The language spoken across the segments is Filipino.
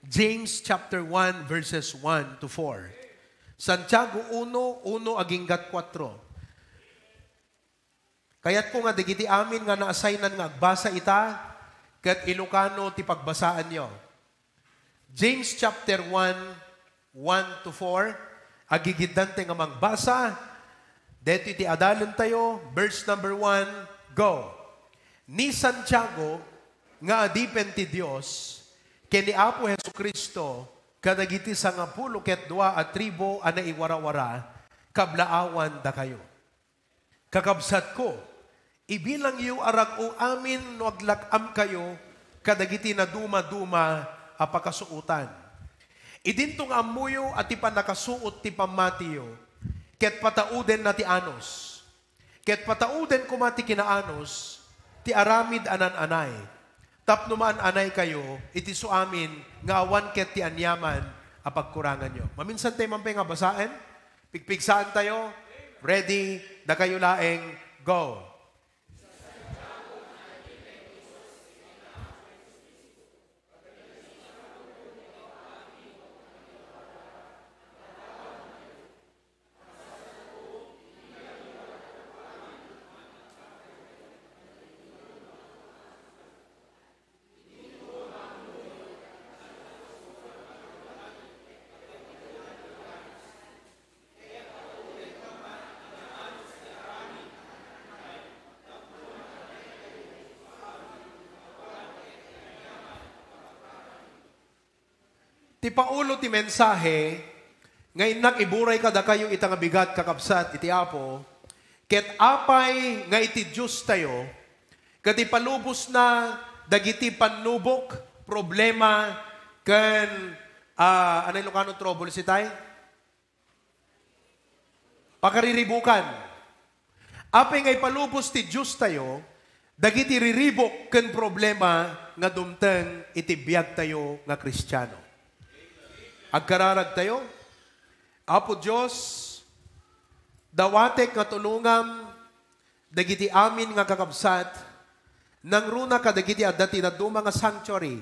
James chapter 1 verses 1 to 4. Santiago 1:1 aging 4. Kaya't ko nga digiti amin nga na-assignan nga agbasa ita, kat Ilocano ti pagbasaan nyo. James chapter 1:1 to 4, agigidante nga magbasa, dito iti adalan tayo, verse number 1, go. Ni Santiago, nga adipen ti Dios, ken ni Apo Jesucristo, kadagiti sangapulo ket dua a tribo a naiwara-wara, kablaawan da kayo. Kakabsat ko, ibilang yu arag o amin no aglakam kayo, kadagiti na duma-duma a pakasuutan. Idintong amuyo at ipanakasuot ti pamatiyo, ket patauden na ti anos. Ket patauden kumati kinaanos, ti aramid anan-anay. Tapnuman anay kayo, iti suamin, nga awan ket ti anyaman, apagkurangan nyo. Maminsan tayo mampay nga basaan, pigpigsaan tayo, ready, na kayo laeng, go. Ti paulo ti mensahe, ngayon iburay kada kayo itang bigat kakabsat iti Apo, ket apay nga iti Diyos tayo, ket ipalubos na dagiti panubok, problema, ken, ano yung Ilocano trouble si tay? Pakariribukan. Apay nga ipalubos ti Diyos tayo, dagiti riribok ken problema nga dumteng iti biyag tayo nga Kristiyano. Agkararag tayo, Apo Diyos, dawatek nga tulungam, dagiti amin nga kakabsat, nang runa ka dagiti adati na duma nga sanctuary,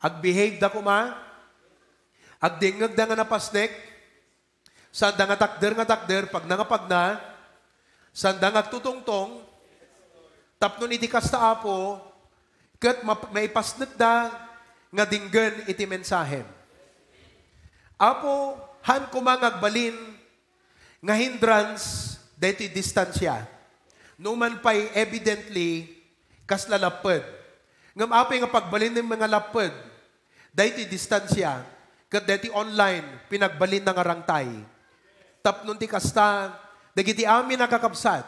agbehave da kuma, agdingag da nga napasnek, sanda nga takder, pag nangapag na, sanda nga tutungtong, tapnon iti kasta Apo, kat maipasnek da, nga dinggan iti mensahem. Apo, han kumangagbalin nga hindrance dito distansya. Numan pa'y evidently kas lalapad. Ngam apay nga pagbalin ng mga lapad dito distansya kat dito online pinagbalin ng arangtay. Tapnon ti kasta dagiti amin nakakabsat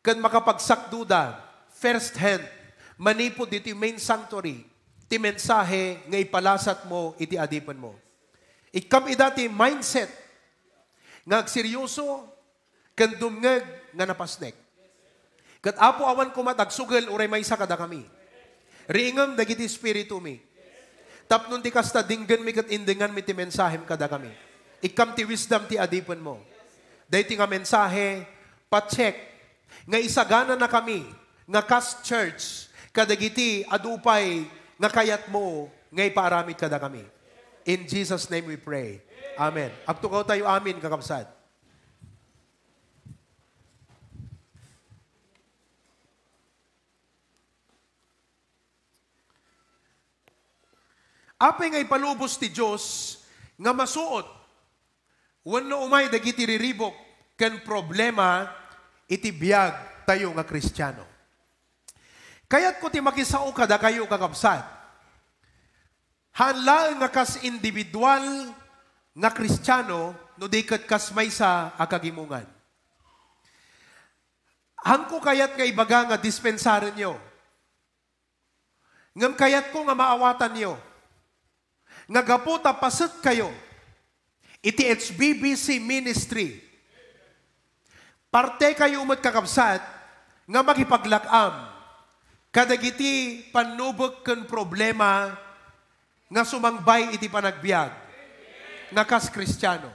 kat makapagsakduda first hand manipod dito main sanctuary ti mensahe nga ipalasat mo iti adipan mo. Ikam idati mindset nga seryoso ken dumngeg nga napasnek. Ket Apo awan kumatag sugel uray maysa kada kami. Riingam dagiti espiritu mi. Tapnon ti kasta dinggan mi ket indingan mi ti mensahem kada kami. Ikam ti wisdom ti adipon mo. Dayti nga mensahe pa-check nga isagana na kami nga kas church kadagiti adupay nga kayat mo nga ipaaramid kada kami. In Jesus' name we pray. Amen. Agtukaw tayo amin, kakabsat. Apay nga ipalubos ti Diyos nga masuot. Wano umay dagiti riribok ken problema iti biyag tayo nga Kristiyano. Kaya't ko ti makisao kada kayo kakabsat. Hanlaan nga kas individual nga Kristiyano no di kat kas maysa a kagimungan. Hangko kayat nga ibaga nga dispensaran nyo. Ngam kayat ko nga maawatan nyo. Nga gaputa paset kayo. Iti HBBC ministry. Parte kayo umat kakabsat nga makipaglakam. Kadagiti panubok ken problema nga sumangbay iti panagbiag, nga kas Kristiyano.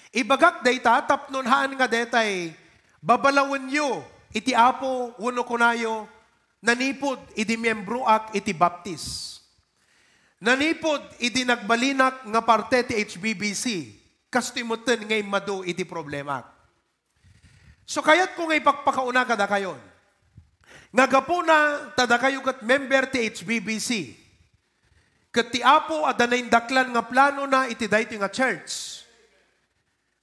Ibagak dayta, tapnon haan nga detay, babalawan nyo, iti Apo, wano kunayo, nanipod, iti miyembro ak, iti baptis. Nanipod, iti nagbalinak nga parte ti HBBC. Kastimutin ngay madu iti problema. So kayat ko ngay pagpakauna kada kayon. Ngagapuna, tada kayo kat member ti HBBC. Kat ti apo adanay daklan nga plano na iti dayto nga church.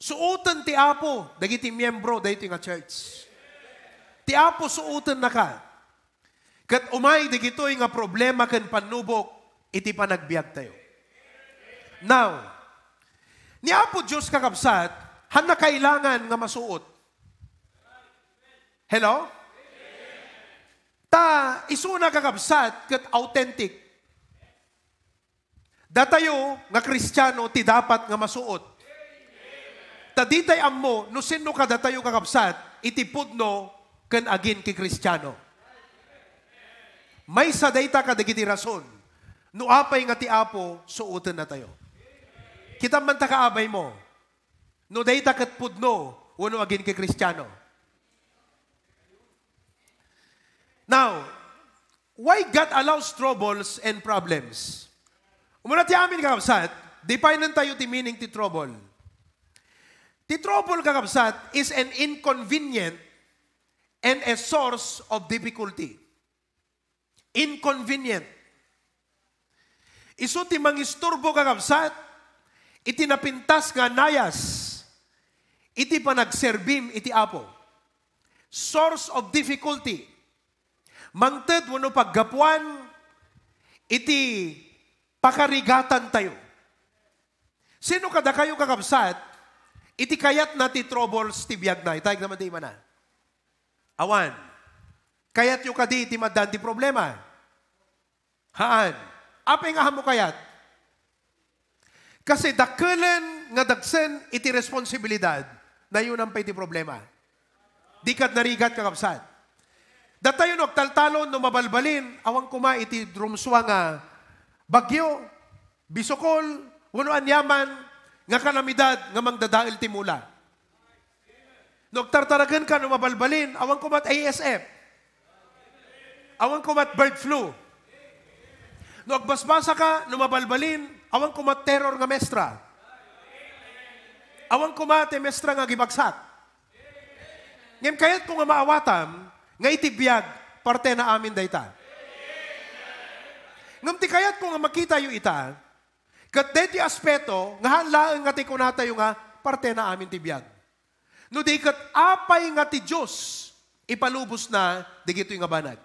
Suutan ti apo, dagiti miyembro dayto nga church. Ti apo suutan na ka. Kat umay digitoy nga problema ken panubok, iti panagbiag tayo. Now, ni apo Diyos kakabsat, han na kailangan nga masuot. Hello? Ta, isuna kakabsat kat authentic. Datayo nga Kristiyano ti dapat nga masuot. Ta ditay ammo, no sino ka datayo kakabsat, iti pudno ken agin ki Kristiyano. May sa dayta ka dagiti rason. No apay nga ti apo, suoten na tayo. Kita man ta kaabay mo. No dayta ket pudno, uno agin ki Kristiyano. Now, why God allows troubles and problems? Umuna ti amin kakabsat, define tayo ti meaning ti trouble. Ti trouble kakabsat is an inconvenient and a source of difficulty. Inconvenient. Isu ti mangisturbo kakabsat, iti napintas nga nayas, iti panagserbim iti apo. Source of difficulty. Mangted wano paggapuan, iti pakarigatan tayo. Sino kada kayo kakabsat, iti kayat na ti troubles ti biyag na. Itayag naman ti imana. Awan. Kayat yung kadi iti madan ti problema. Haan. Apay nga mo kayat? Kasi dakelen nga dagsen iti responsibilidad na yun ang iti problema. Di kat narigat kakabsat. Datayo nagtaltalon no mabalbalin, awang kuma iti drumswa nga bagyo, bisokol, wano anyaman, nga kalamidad, nga mangdadail timula. Nagtartaragan ka no mabalbalin, awang kumat ASF. Awang kumat bird flu. Nagbasbasa ka no mabalbalin, awang kumat terror nga mestra. Awang kumat mestra nga gibagsak. Ngayon kayat ko nga maawatam, nga itibiyag, parte na amin dayta. Ngam ti kayat ko nga makita yu ita, kat deti aspeto, nga hanlaan nga ti kunatayo nga, parte na amin tibiyag. No di kat apay nga ti Diyos, ipalubos na, di gito'y nga banag.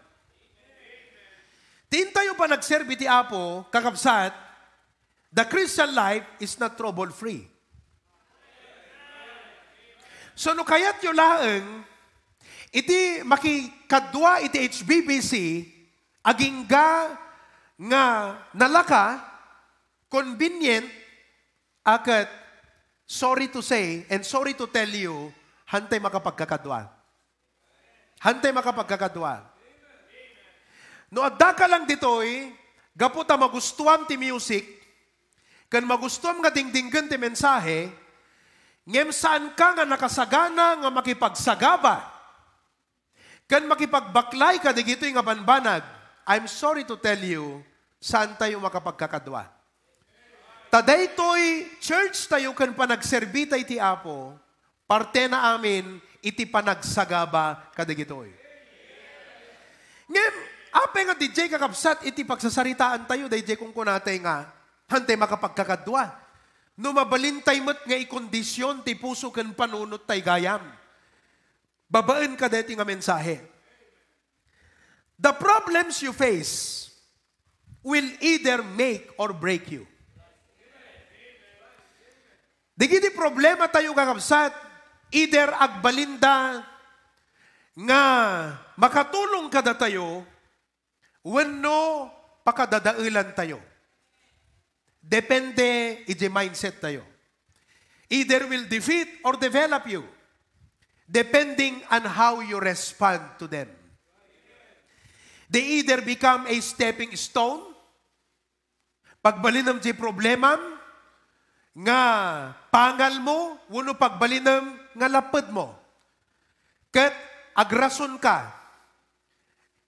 Tintayo pa nagserbi ti Apo, kakabsat, the Christian life is not trouble-free. So no kayat yu laeng, iti makikadwa iti HBBC, agingga nga nalaka, convenient, akat sorry to say and sorry to tell you, hantay makapagkakadwa. Hantay makapagkakadwa. No adda ka lang ditoy, gaputa magustuam ti music, kan magustuam nga dingdinggan ti mensahe, ngem saan ka nga nakasagana nga makipagsagaba, kan makipagbaklay ka, di gito'y nga banbanag, I'm sorry to tell you, saan tayo makapagkakadwa. Taday to'y church tayo kan panagserbi tayo ti Apo, parte na amin, iti panagsagaba ka di gito'y. Ngayon, apay nga DJ kakabsat, iti pagsasaritaan tayo, DJ kung kunatay nga, hantay makapagkakadwa. No mabalintay mo't nga ikondisyon, ti puso kan panunot tay gayam. Babaan ka dito nga mensahe. The problems you face will either make or break you. Digiti problema tayo kakabsat, either agbalinda nga makatulong kada tayo, wenno pakadadailan tayo. Depende iti mindset tayo. Either will defeat or develop you. Depending on how you respond to them. They either become a stepping stone, pagbalinam di problemam, nga pangal mo, wano pagbalinam nga lapad mo. Kat agrason ka,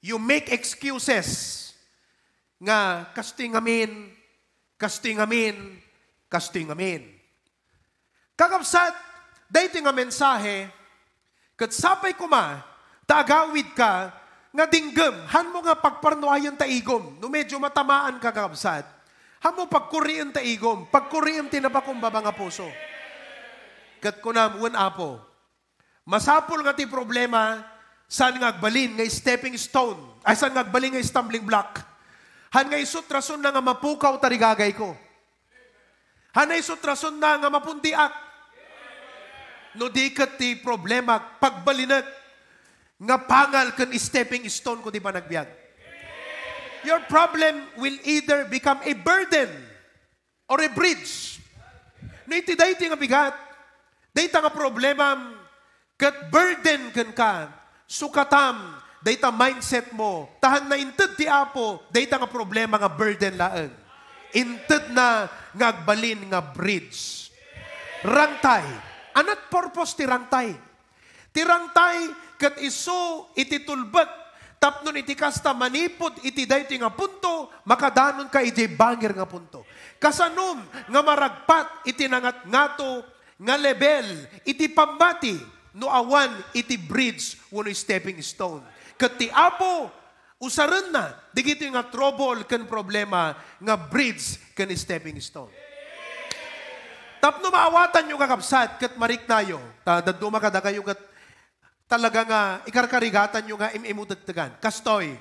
you make excuses, nga kasting amin, Kastingamin, kastingamin. Kakabsat, dahito nga mensahe, kat sapay kuma, taagawid ka, nga dinggam, han mo nga pagparnuayan taigom, no medyo matamaan ka kakabsat, han mo pagkurian taigom, pagkurian tinapakumbaba nga puso. Kat kunam, apo, masapul nga ti problema, saan nga agbalin nga stepping stone, ay saan nga agbalin nga stumbling block, han nga isut rason na nga mapukaw tarigagay ko. Han nga isut rason na nga mapundiak. No di kat ti problema, pagbalinag, nga pangal kan stepping stone ko di ba nagbiag. Your problem will either become a burden or a bridge. No iti dayti nga bigat, dayta nga problema, kat burden kan ka, sukatam, dayta mindset mo, tahan na inted ti Apo, dayta nga problema nga burden laeng. Inted na nga agbalin nga bridge. Rangtay. Anat purpose ti rangtay? Ti rangtay kat iso iti tulbat, tapnon iti kasta manipod iti dayti nga punto, makadanon ka iti bangir nga punto. Kasanom nga maragpat iti nangat ngato nga level, iti pambati, no awan iti bridge wano stepping stone. Kat ti Apo, usaran na, digito nga trouble kan problema, nga bridge kan stepping stone. Tapno maawatan nyo kakabsat, kat marik nayo, daduma kada kayo kat talaga nga, ikarkarigatan nyo nga imutagtagan. Kastoy,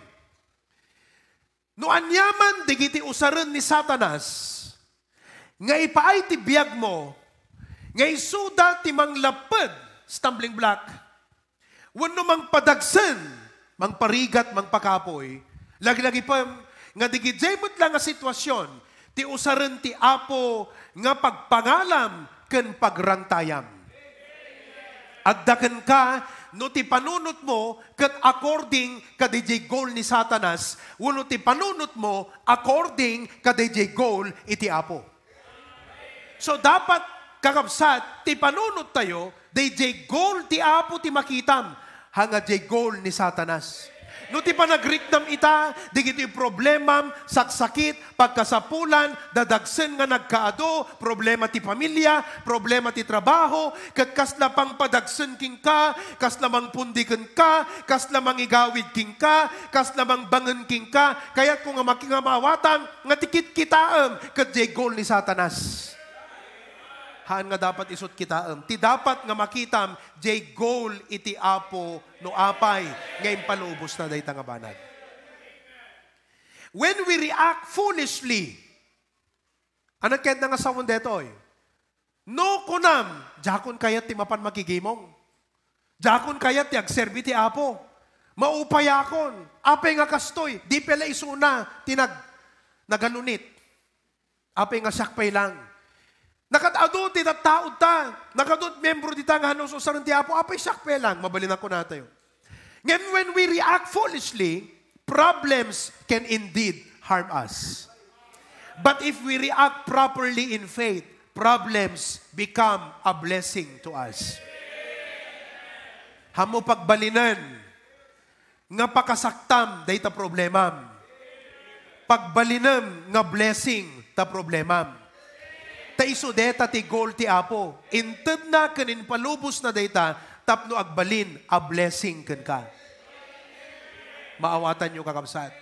no anyaman digiti usaran ni Satanas, nga ipaay ti biyag mo, nga isuda ti manglapad, stumbling block, wano mang padagsan, mang parigat, mang pakapoy, lagi-lagi pa, nga digijemot lang nga sitwasyon, ti usaran ti Apo, nga pagpangalam ken pagrantayam. Agdaken ka, no ti panunot mo, kat according ka DJ goal ni Satanas, wano ti panunot mo, according ka DJ goal iti Apo. So dapat, kakabsat, ti panunot tayo, DJ goal ti Apo ti makitam, hanga DJ goal ni Satanas. No ti panagrikdam ita, di giti problemam, saksakit, pagkasapulan, dadagsen nga nagkaado, problema ti pamilya, problema ti trabaho, kat kasla pang padagsen king ka, kasla mang pundiken ka, kasla mang igawid king ka, kasla mang bangen king ka, kaya kung nga makingamawatan, nga tikit kitaam, kat jay goal ni Satanas. Haan nga dapat isot kitaam. Ti dapat nga makitam, jay goal iti Apo no apay, ngayon palubos na dahi nga banad. When we react foolishly, anak kahit nga sawon detoy, no kunam, jakon kayat ti mapan makigimong. Jakon kayat ti agserbi ti Apo. Maupayakon. Apay nga kastoy, di pala isuna, naganunit. Apay nga sakpay lang. Nakatado ti tattaod ta. Nakadot membro di ta nga hanos usaran ti Apo. Apay sakpe lang. Mabalin ako natin. Ngayon, when we react foolishly, problems can indeed harm us. But if we react properly in faith, problems become a blessing to us. Hamo pagbalinan, nga pakasaktam, day ta problemam. Pagbalinam, nga blessing, ta problemam. Ta isudeta ti goal ti Apo. Inted na kanin palubos na data, tapno agbalin, a blessing kan ka. Maawatan nyo kakabsat.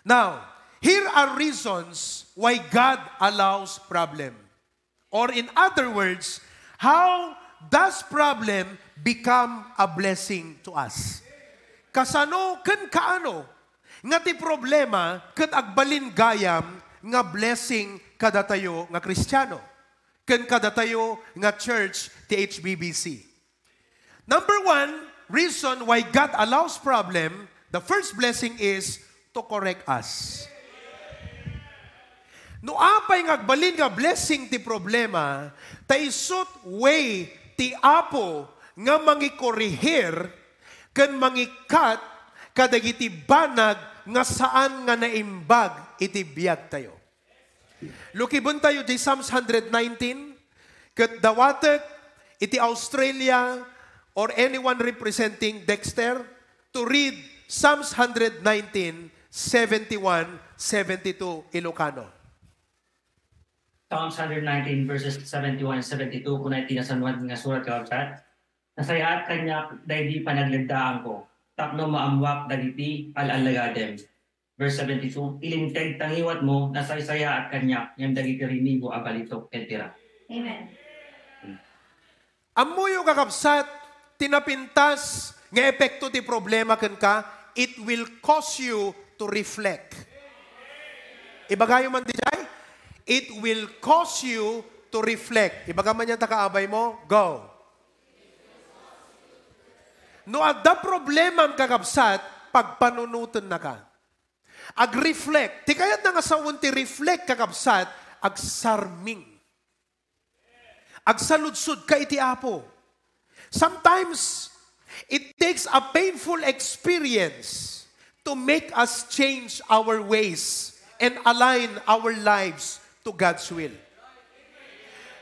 Now, here are reasons why God allows problem. Or in other words, how does problem become a blessing to us? Kasano, kan kaano, nga ti problema, kan agbalin gayam, nga blessing kada tayo nga Kristiyano. Ken kada tayo nga church ti HBBC. Number one, reason why God allows problem, the first blessing is to correct us. No apay nga agbalin nga blessing ti problema, ta isut way ti Apo nga mangikorihir ken mangikat kadagiti banag nga saan nga naimbag iti biyag tayo. Lukibon tayo di Psalms 119, kat dawatek iti Australia or anyone representing Dexter to read Psalms 119, 71, 72 Ilocano. Psalms 119 verses 71 and 72 kung na itinasanuan nga surat kakabsat. Nasayaat kanya dahil di panagligdaan ko. Tapno maamwak dagiti alalagadem. Verse 72, ilinteg tangiwat mo na saysaya at kanya yung dagiti rinigo abalito etira. Amen. Amuyo kakabsat, tinapintas nga epekto ti problema ken ka, it will cause you to reflect. Ibagayo man di jay, it will cause you to reflect. Ibaga man yan takaabay mo, go. No adda problema ang kakabsat, pagpanunutan na ka. Ag-reflect. Ti kayat na nga sa unti reflect kakabsat, ag-sarming. Agsaludsud ka iti Apo. Sometimes, it takes a painful experience to make us change our ways and align our lives to God's will.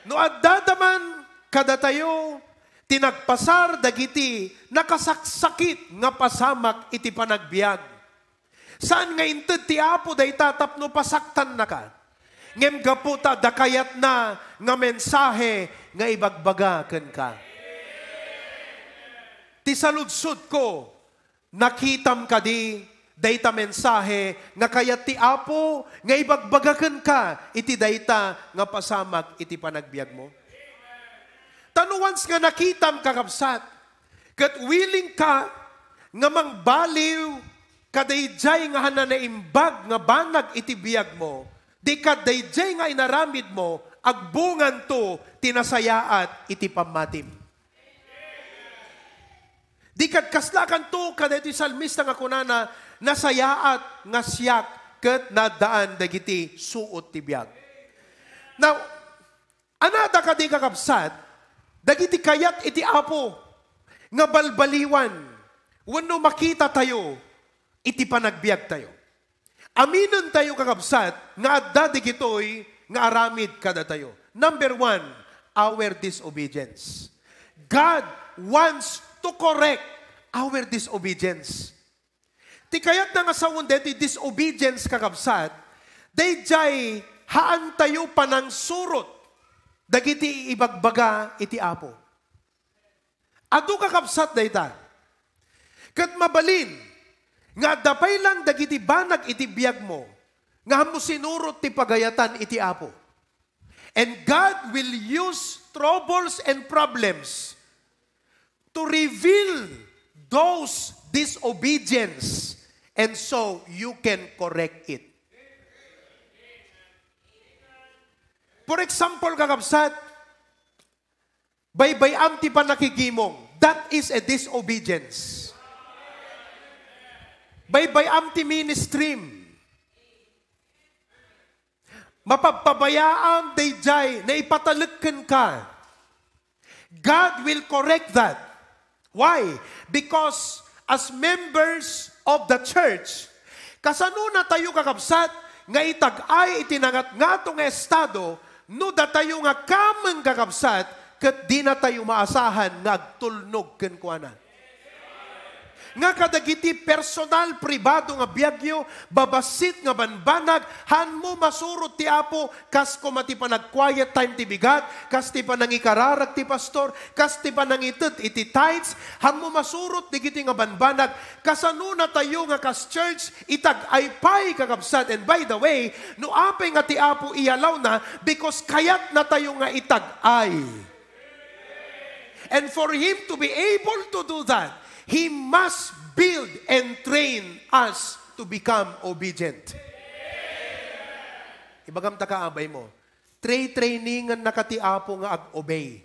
No addadaman kada tayo, tinagpasar dagiti, nakasaksakit nga pasamak iti panagbiag. Saan nga inted ti Apo day tatapno pasaktan na ka? Ngem gaputa dakayat na nga mensahe nga ibagbaga ken ka. Ti saludsud ko, nakitam ka di, dayta mensahe nga kayat ti Apo nga ibagbaga ken ka, iti dayta nga pasamak iti panagbiag mo. Tanuans nga nakitam kakabsat, ket willing ka nga mangbaliw kadayjay nga hananaimbag nga banag iti biag mo, di kadayjay nga inaramid mo, agbungan to, tinasayaat, iti pamatim. Di kad kaslakan to, kada iti salmista nga kunana, nasayaat, nga siyak, ket nadaan, dagiti suot ti biag. Now, anada ka di kakabsat, dagiti kayat iti Apo, nga balbaliwan, wano makita tayo, iti panagbiag tayo. Aminon tayo kakabsat, nga adda digitoy, nga aramid kada tayo. Number 1, our disobedience. God wants to correct our disobedience. Ti kayat na nga sa unde, ti disobedience kakabsat, dayjay haan tayo panang surot, dagiti ibagbaga iti Apo. Adu kakabsat dayta. Kat mabalin, nga dapay lang dagiti banag iti biyag mo, nga mo sinurot ti pagayatan iti Apo. And God will use troubles and problems to reveal those disobedience, and so you can correct it. For example, kakabsat, baybayam ti panakikimong, that is a disobedience. Baybayam ti ministrim. Mapagpabayaan dayjay na ipatalagkan ka. God will correct that. Why? Because as members of the church, kasano na tayo kakabsat, nga itag-ay itinangat nga itong estado, no da tayo nga kamang kakabsat, kat di na tayo maasahan nga agtulnog kenkwana. Nga kadagiti personal, pribado nga biyagyo, babasit nga banbanag, han mo masurot ti Apo, kas kumati pa nag-quiet time ti bigat, kas ti pa nangikararag ti pastor, kas ti pa nangitet iti tithes, han mo masurot digiti nga banbanag, kasano na tayo nga kas church, itag-aypay kakabsat. And by the way, no apay nga ti Apo iyalaw na, because kayat na tayo nga itag-ay. And for Him to be able to do that, He must build and train us to become obedient. Ibagam ta kaabay mo, trainingan na kati Apo nga ag-obey.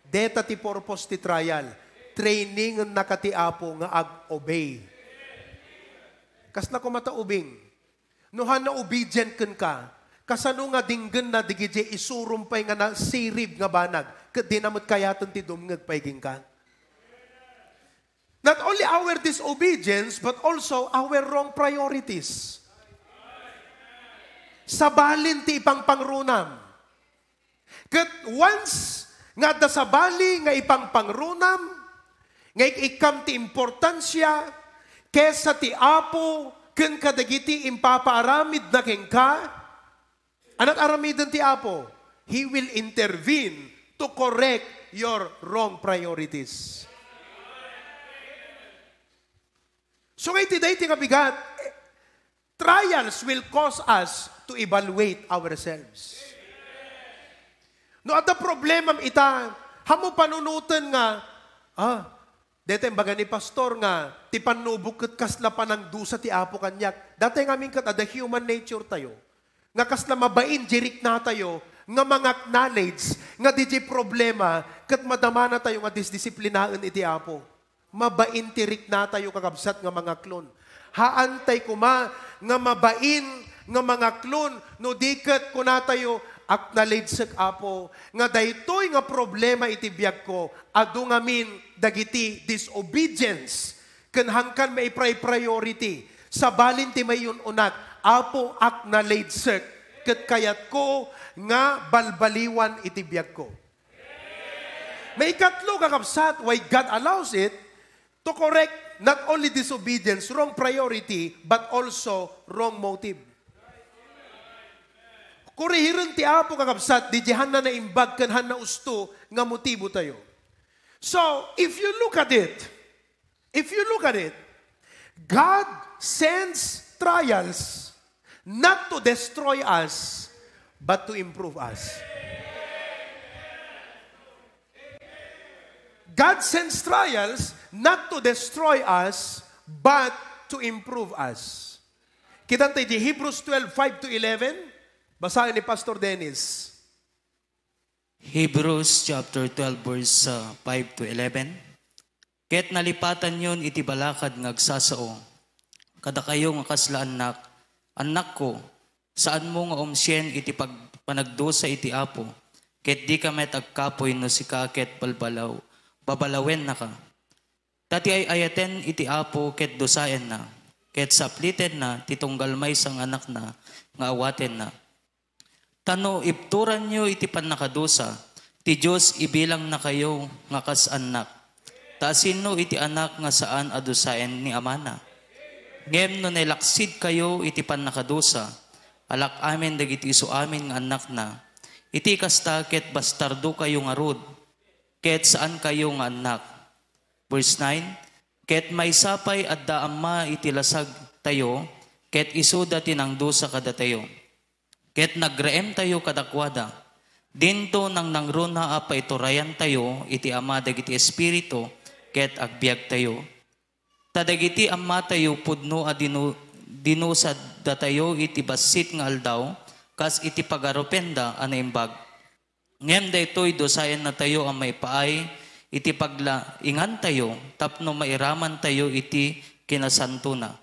Deta ti purpose ti trial, trainingan na kati Apo nga ag-obey. Kas na kumataubing, nuhan na obedient ken ka, kasano nga dinggen na digije isurumpay nga na sirib nga banag, ket di namot kayaton ti dumngeg paiging ka. Not only our disobedience, but also our wrong priorities. Sabalin ti ipang pangrunam. Kat once nga da sabali nga ipang pangrunam, nga ikam ti importansya, kesa ti Apo, ken kadagiti impapaaramid na ken ka, Anat aramidan ti Apo, He will intervene to correct your wrong priorities. So ngay tiday ti kabigat, trials will cause us to evaluate ourselves. No, at the problem ita, hamo panunutan nga, dete baga ni pastor nga, ti panubukit kasla pa ng dusa ti Apo kanyak. Dati nga aming kat, the human nature tayo, nga kasla mabain, jirik na tayo, nga mga knowledge, nga di problema, kat madama na tayo nga disdisiplinaan iti Apo. Mabain tirik na tayo kakabsat nga mga klon. Haantay kuma nga mabain nga mga klon, no diket ko na tayo acknowledge sa Apo, nga daytoy nga problema iti biyag ko, adu ngamin dagiti disobedience, ken hangkan may priority, sa balin ti may yun unak, Apo acknowledge sa, ket kayat ko nga balbaliwan iti biyag ko. May katlo kakabsat, why God allows it, to correct not only disobedience, wrong priority, but also wrong motive. Kurihiran ti Apo kakabsat, di jihan na naimbag kan han na usto nga motibo tayo. So, if you look at it, God sends trials not to destroy us, but to improve us. God sends trials not to destroy us, but to improve us. Kita tayo di Hebrews 12:5-11. Basahin ni Pastor Dennis. Hebrews chapter 12 verse 5-11. Ket nalipatan yon iti balakad ngagsasao. Kada kayo nga kasla anak ko, saan mo nga umsyen iti panagdusa iti Apo. Ket di ka met agkapoy no si kaket babalawen na ka. Tati ay ayaten iti Apo ket dosayan na. Ket sapliten na titunggal may sang anak na nga awaten na. Tano ipturan nyo iti panakadusa, ti Diyos ibilang na kayo nga kas anak. Taasino iti anak nga saan adusayan ni amana. Ngem no nelaksid kayo iti panakadusa, alak amin dagiti iso amin nga anak na. Iti kasta ket bastardo kayo nga rod, ket saan kayo nga anak. Verse 9, ket may sapay adda amma iti lasag tayo, ket iso dati ng dusa kada tayo. Ket nagreem tayo kadakwada. Dinto nang nangruna apa iturayan tayo, iti ama dagiti espiritu, ket agbiag tayo. Tadagiti amma tayo pudno a dinusad da tayo iti basit nga aldaw, kas iti pagaropenda anaimbag. Ngem daytoy dosayan na tayo ang may paay, iti paglaingan tayo, tapno mairaman tayo iti kinasanto na.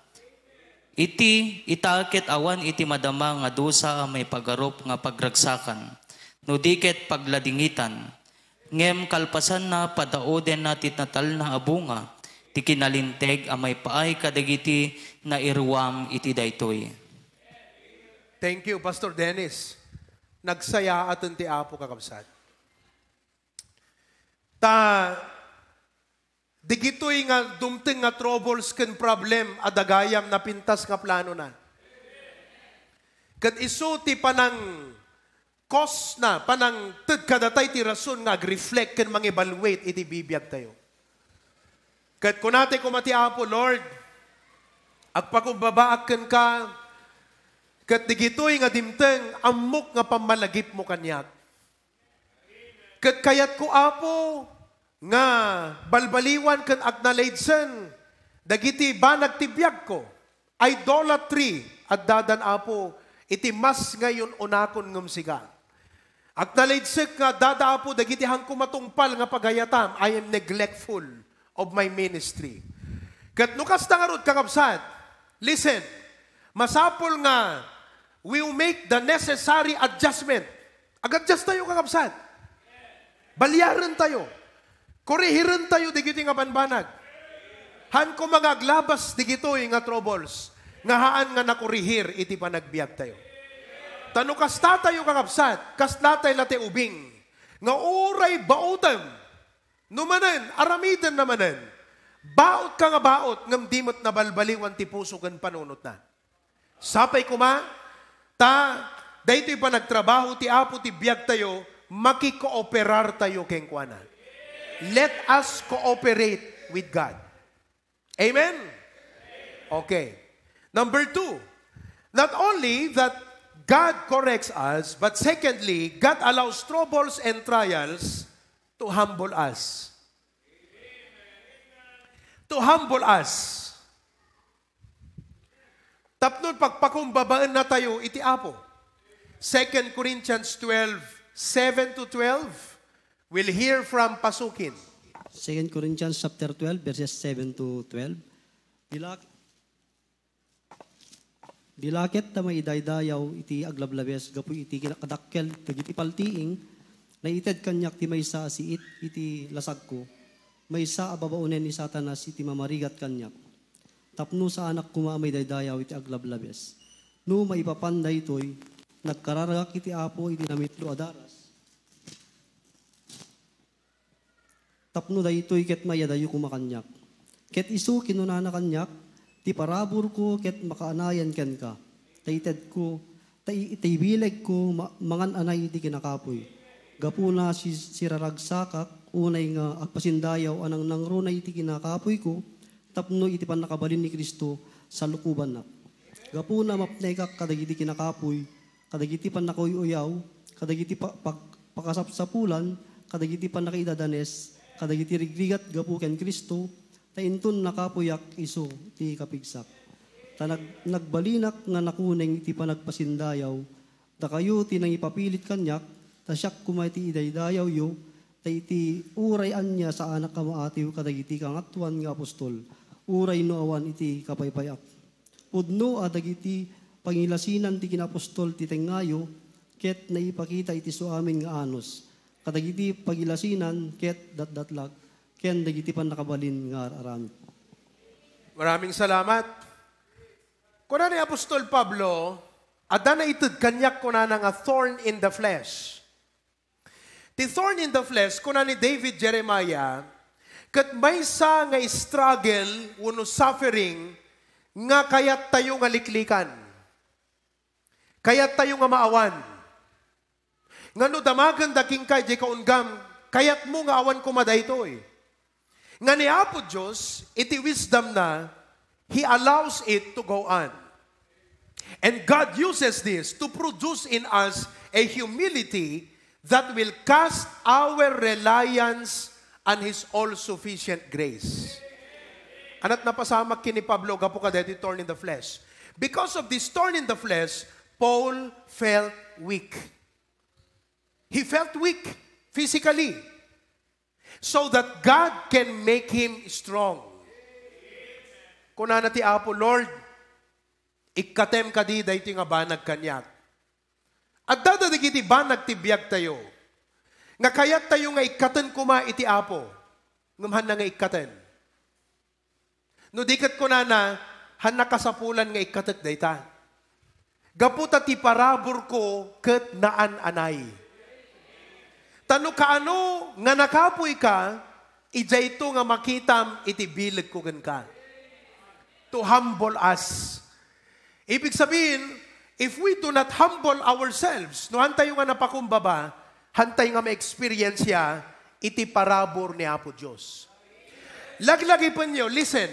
Iti itakit awan iti madama nga dusa may pagarop nga pagragsakan. No diket pagladingitan. Ngem kalpasan na padaoden na titnatal na abunga. Ti kinalinteg amay paay kadagiti na irwam iti daytoy. Thank you, Pastor Dennis. Nagsaya atin ti Apo kakabsat. Digitoy nga dumting nga troubles ken problem adagayam na pintas nga plano na. Kat iso ti panang cause na, panang ted kadatay ti rason nga reflect ken mang-evaluate iti bibiyag tayo. Kat kunate kumati Apo, Lord, agpakubabaak ken ka, kat digitoy nga dimteng amok nga pamalagip mo kanyak. Kat kayat ko Apo, nga balbaliwan kan acknowledgen dagiti banag ti biag ko idolatry at dadan Apo iti mas ngayon unakon ngem siga acknowledge nga dada Apo dagiti hangko matungpal nga pagayatam I am neglectful of my ministry. Ket no kasta nga rod kakabsat, listen, masapol nga we will make the necessary adjustment. Ag-adjust tayo kakabsat, balyaran tayo, kurihiran tayo digiti nga banbanag. Han ko mga aglabas digitoy nga troubles. Nga haan nga nakurihir iti panagbiag tayo. Tano kasta tayo kakabsat, kasta tayo late ubing. Nga uray bautam. Numanan, aramidan namanan. Baot ka nga baot, ngam dimot na balbaliwan ti puso gan panunot na. Sapay kuma, dahito pa nagtrabaho ti Apo ti biyag tayo, makikooperar tayo keng kuana. Let us cooperate with God. Amen? Okay. Number 2, not only that God corrects us, but secondly, God allows troubles and trials to humble us. To humble us. Tapnon pagpakumbabaan na tayo, iti Apo. 2 Corinthians 12:7-12, we'll hear from Pasukin. 2 Corinthians chapter 12, verses 7-12. Dilakit na may idaydayaw iti aglablabes, gapu iti kinakadakkel, tagiti paltiing, na ited kanyak ti maysa si iti lasag ko, maysa ababaunen ni Satanas iti mamarigat kanyak. Tapno sa anak kuma may daydayaw iti aglablabes. No maipapanday toy, nagkararagak iti Apo iti namitlo adaras. Tapno daytoy ket mayadayo kumakanyak. Ket isu kinunana kanyak, ti parabur ko ket makaanayan ken ka. Taited ko, taibileg ko mangan anay iti kinakapoy. Gapuna si siraragsakak, unay nga agpasindayaw anang nangrunay iti kinakapoy ko, tapno iti panakabalin ni Kristo sa lukuban na. Gapuna mapnay kak kadagiti kinakapoy, kadagiti panakoy-uyaw, kadagiti pakasapsapulan, kadagiti panakaidadanes, kadagiti rigrigat gapu ken Kristo, tainton nakapuyak iso ti kapigsak. Nagbalinak nga nakuneng ti panagpasindayaw, da kayo ti nang ipapilit kanyak, ta siyak kumay ti idaydayaw yo, ta iti uray anya sa anak kamaatiw kadagiti kangatuan nga apostol, uray no awan iti kapaypayak. Pudno adagiti pangilasinan ti kinapostol ti tengayo, ket naipakita iti suamin nga anos, kadagiti pagilasinan ket datdatlag, ken dagiti pan nakabalin nga aramid. Maraming salamat. Kuna ni Apostol Pablo, ada na itud kanyak kuna nga thorn in the flesh. Ti thorn in the flesh, kuna ni David Jeremiah, kat may sa nga struggle, uno suffering, nga kayat tayo nga liklikan. Kayat tayo nga maawan. Nga no damagan daking kay di kaungam, kayat mo nga awan kumaday ito eh. Nga ni Apo Diyos, iti wisdom na, He allows it to go on. And God uses this to produce in us a humility that will cast our reliance on His all-sufficient grace. Anat napasamak kini Pablo, gapo ka deti thorn in the flesh. Because of this thorn in the flesh, Paul felt weak. He felt weak physically, so that God can make him strong. Kuna na ti Apo, Lord, ikatem ka di dahi nga banag kanyak. At dadadigiti banag ti biyag tayo. Nga kayat tayo nga ikaten kuma iti Apo. Ngumhan na nga ikaten. No dikat kuna na, han nakasapulan nga ikatet dayta. Gaputa ti parabor ko ket naan anay. Tano kaano nga nakapoy ka, ija ito nga makitam iti bilag ko gan ka. To humble us. Ibig sabihin, if we do not humble ourselves, no hantay nga napakumbaba, hantay nga ma-experience ya, iti parabor ni Apo Diyos. Laglagi pa niyo, listen.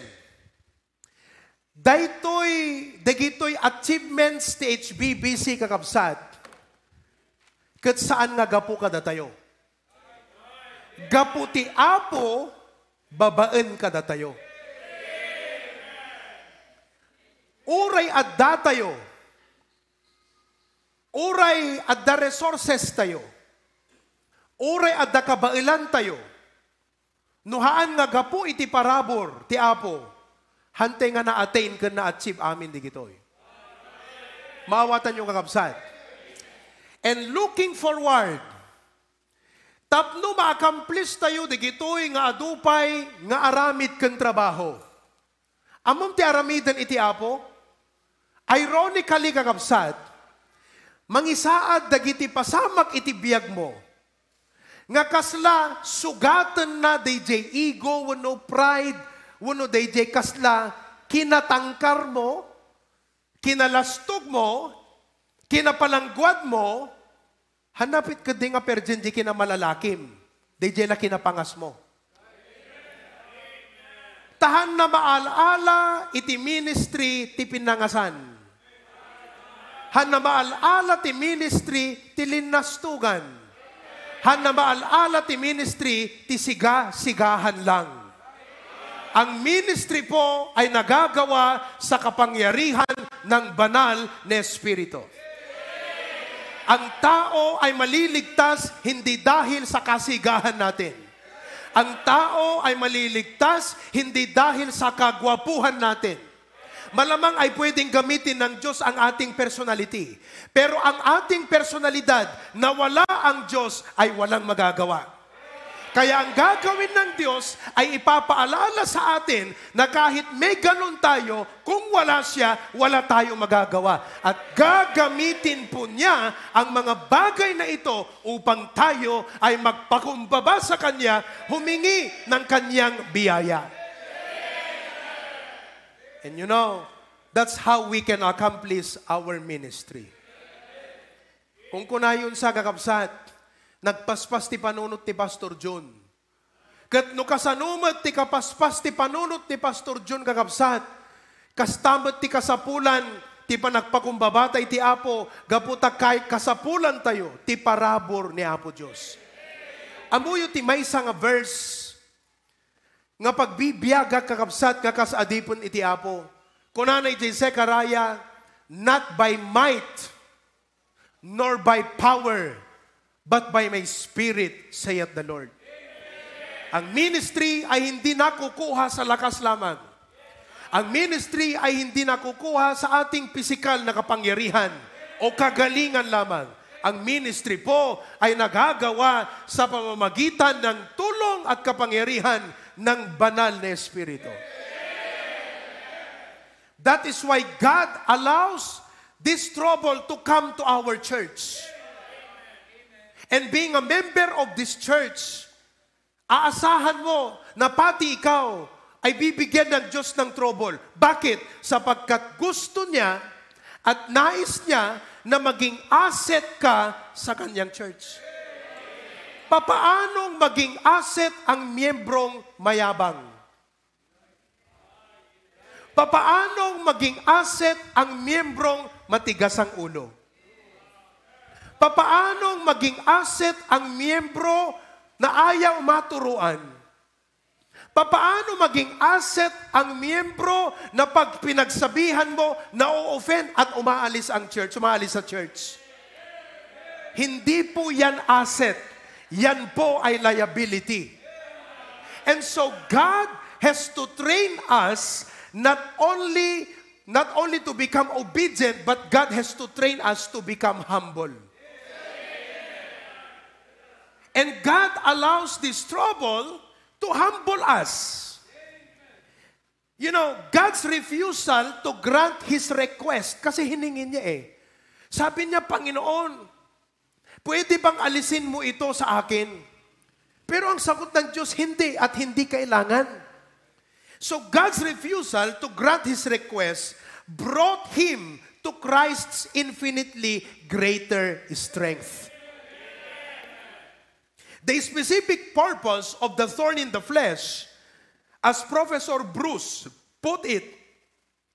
Dagitoy achievements ti HBBC kakabsat, kat saan nga gapu kada tayo? Gapu ti Apo, babaan kada tayo. Uray adda tayo. Uray adda resources tayo. Uray adda kabailan tayo. Nuhaan nga gapu iti parabor ti Apo, hantay nga na-attain ka na-achieve amin di gitoy. Maawatan yung kakabsat. And looking forward, tapno ma-accomplish tayo di gitoy nga adupay nga aramid kang trabaho. Amom ti aramidan iti Apo, ironically kakabsat, mangisaad dagiti pasamak iti biyag mo, nga kasla sugatan na DJ ego, wano pride, wano DJ kasla kinatangkar mo, kinalastog mo, Kinapalangguad mo, hanapit ka di nga perjen di kinamalalakim. Di di na kinapangas mo. Tahan na maalala iti ministry ti pinangasan. Han na maalala ti ministry ti linastugan. Han na maalala ti ministry ti siga-sigahan lang. Ang ministry po ay nagagawa sa kapangyarihan ng banal na Espiritu. Ang tao ay maliligtas hindi dahil sa kasigahan natin. Ang tao ay maliligtas hindi dahil sa kagwapuhan natin. Malamang ay pwedeng gamitin ng Diyos ang ating personality. Pero ang ating personalidad na wala ang Diyos ay walang magagawa. Kaya ang gagawin ng Diyos ay ipapaalala sa atin na kahit may ganun tayo, kung wala siya, wala tayong magagawa. At gagamitin po niya ang mga bagay na ito upang tayo ay magpakumbaba sa Kanya, humingi ng Kanyang biyaya. And you know, that's how we can accomplish our ministry. Kung kunayon sa kakabsat, nagpaspas ti panunot ti Pastor John. Kat no kasanumat ti kapaspas ti panunot ti Pastor John kakabsat, kastamat ti kasapulan, ti panagpakumbabatay ti Apo, gaputa kay kasapulan tayo, ti parabor ni Apo Diyos. Amuyo ti maysa nga verse, nga pagbibiyaga kakabsat kakasadipon iti Apo. Kunanay iti Zechariah, not by might, nor by power, but by my Spirit, saith the Lord. Ang ministry ay hindi nakukuha sa lakas lamang. Ang ministry ay hindi nakukuha sa ating pisikal na kapangyarihan o kagalingan lamang. Ang ministry po ay nagagawa sa pamamagitan ng tulong at kapangyarihan ng banal na Espiritu. That is why God allows this trouble to come to our church. And being a member of this church, aasahan mo na pati ikaw ay bibigyan ng Diyos ng trouble. Bakit? Sapagkat gusto niya at nais niya na maging asset ka sa kanyang church. Papaanong maging asset ang miyembrong mayabang? Papaanong maging asset ang miyembrong matigas ang ulo? Papaanong maging asset ang miyembro na ayaw maturuan? Papaano maging asset ang miyembro na pag pinagsabihan mo, na-offend at umaalis sa church? Hindi po yan asset. Yan po ay liability. And so God has to train us not only to become obedient, but God has to train us to become humble. And God allows this trouble to humble us. You know, God's refusal to grant His request, kasi hiningin niya Sabi niya, Panginoon, pwede bang alisin mo ito sa akin? Pero ang sagot ng Diyos, hindi at hindi kailangan. So God's refusal to grant His request brought Him to Christ's infinitely greater strength. The specific purpose of the thorn in the flesh, as Professor Bruce put it,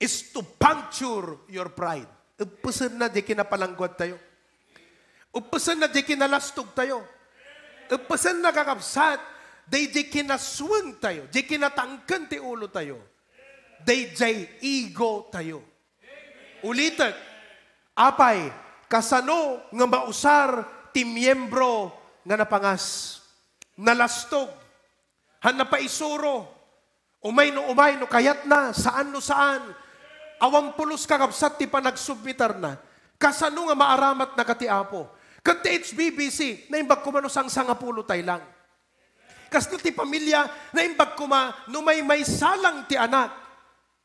is to puncture your pride. Upusan na di kinapalangguad tayo. Upusan na di kinalastog tayo. Upusan na kakabsat, di kinaswang tayo. Di kinatangkan ti ulo tayo. Di ego tayo. Ulitin, apay, kasano nga mausar ti miyembro nga napangas, nalastog, han napaisuro, umay no kayat na, saan, awang pulos kakabsat ti panagsubmitar na, kasano nga maaramat na katiapo. Kat ti HBBC, naimbag kuma no sang-sangapulo tay lang. Kasno ti pamilya, naimbag kuma no may salang ti anak,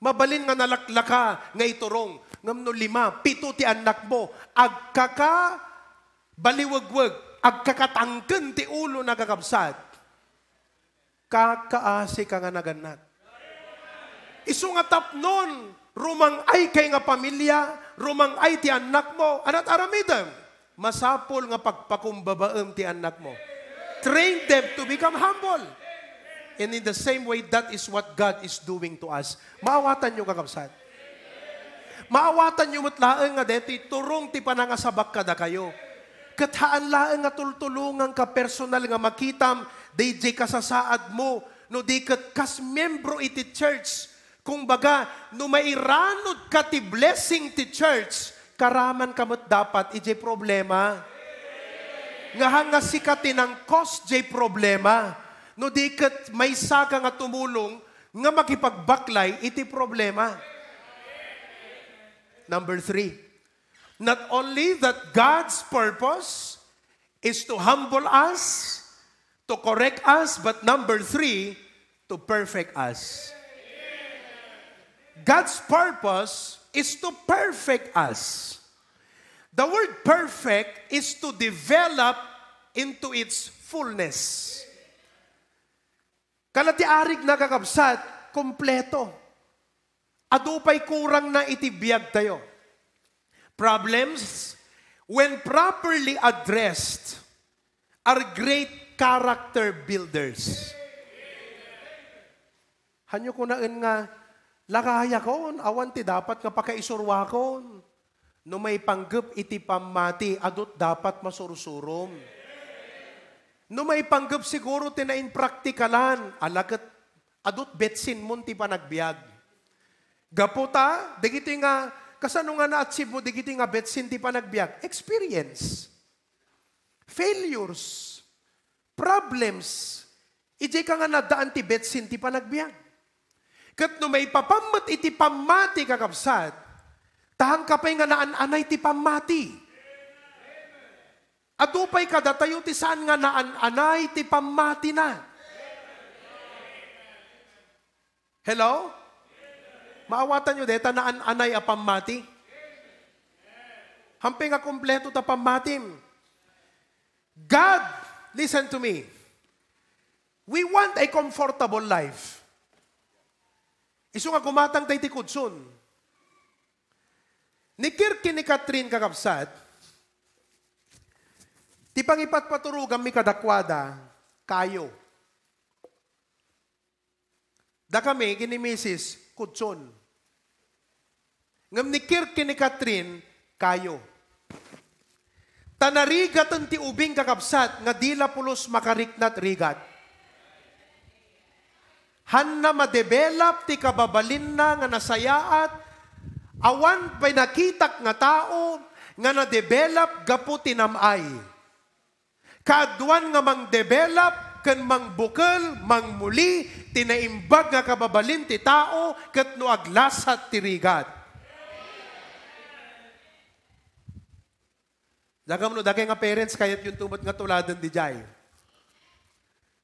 mabalin nga nalaklaka nga iturong, ngam no 5, 7 ti anak mo, agkaka baliwagwag, agkakatangken ti ulo na kakabsat, kakaasi ka nga naganat. Isu nga tapnon, rumang ay kay nga pamilya, rumang ay ti anak mo, anat aramidem. Masapol nga pagpakumbabaem ti anak mo. Train them to become humble. And in the same way, that is what God is doing to us. Maawatan nyo kakabsat. Maawatan nyo matlaang nga deti, turong ti panangasabak kada kayo. Kathaan laang nga tultulungan ka personal nga makitam, DJ kasasaad mo, no di kat kas membro iti church. Kung baga, no mairanod ka ti blessing ti church, karaman kamot dapat iti problema. Nga hanga sikatin ang cause jay problema. No di kat may saka nga tumulong, nga makipagbaklay iti problema. Number 3, not only that God's purpose is to humble us, to correct us, but number 3, to perfect us. God's purpose is to perfect us. The word perfect is to develop into its fullness. Kalati arig nakakabsat, kompleto. Adupay kurang na itibiyag tayo. Problems, when properly addressed, are great character builders. Hanyo ko na nga, lakaya kon, awan ti dapat nga pakaisurwa kon. No may panggap iti pamati, adot dapat masursurom. No may panggap siguro tinain praktikalan, alagat adot betsin mon ti panagbiag. Gaputa, digiti nga, kasano nga na-achieve mo, digiti nga betsin ti panagbiag. Experience. Failures. Problems. Ije ka nga nadaan ti betsin ti panagbiag. Kat no may papamat iti pamati kakabsat, tahang kapay nga naan-anay ti pamati. Adupay kadatayo ti saan nga naan-anay ti pamati na. Hello? Maawatan nyo deta naan-anay a pamati? Hamping nga kompleto ta pamatim. God, listen to me. We want a comfortable life. Isu nga gumatang tayo ti kudson. Ni Kirky ni Catherine kakabsat, ti pangipatpaturugan mi kadakwada, kayo. Da kami, gini Mrs. Kudson. Ngam ni Kirky ni Catherine, kayo. Tanarigat ang ti ubing kakabsat, nga dila pulos makariknat rigat. Hanna ma-develop ti kababalin na nga nasayaat, awan pa'y nakitak nga tao, nga na-develop gapu tinamay. Kaadwan nga mang-develop, kan mang-bukal, mang-muli, tinaimbag nga kababalin ti tao, kat no aglasat ti rigat. Dagam no, dagay nga parents, kayat yung tumat nga tuladan di jay.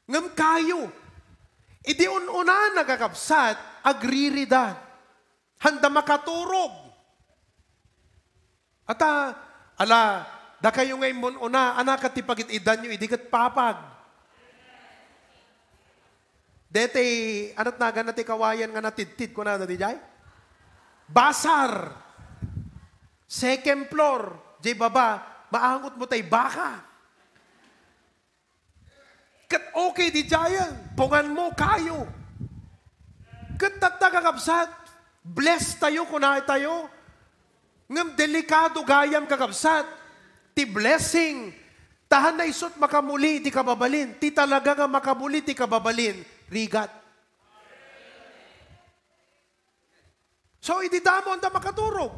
Ngam kayo, idi un-una nagakapsat, agririda. Handa makaturog. At da kayo ngayon una, anak at tipagit idan nyo, idigat papag. Dete, anat naga na kawayan nga natidtid ko na di jay? Basar. Second floor. Jay baba, maangot mo tay baka. Kat okay di jayan, pungan mo kayo. Kat tatagakabsat, blessed tayo kunay tayo. Ngam delikado gayam kakabsat, ti blessing, tahan na isot makamuli, ti kababalin. Ti talaga nga makamuli, ti kababalin, rigat. So, ididamo handa makaturog.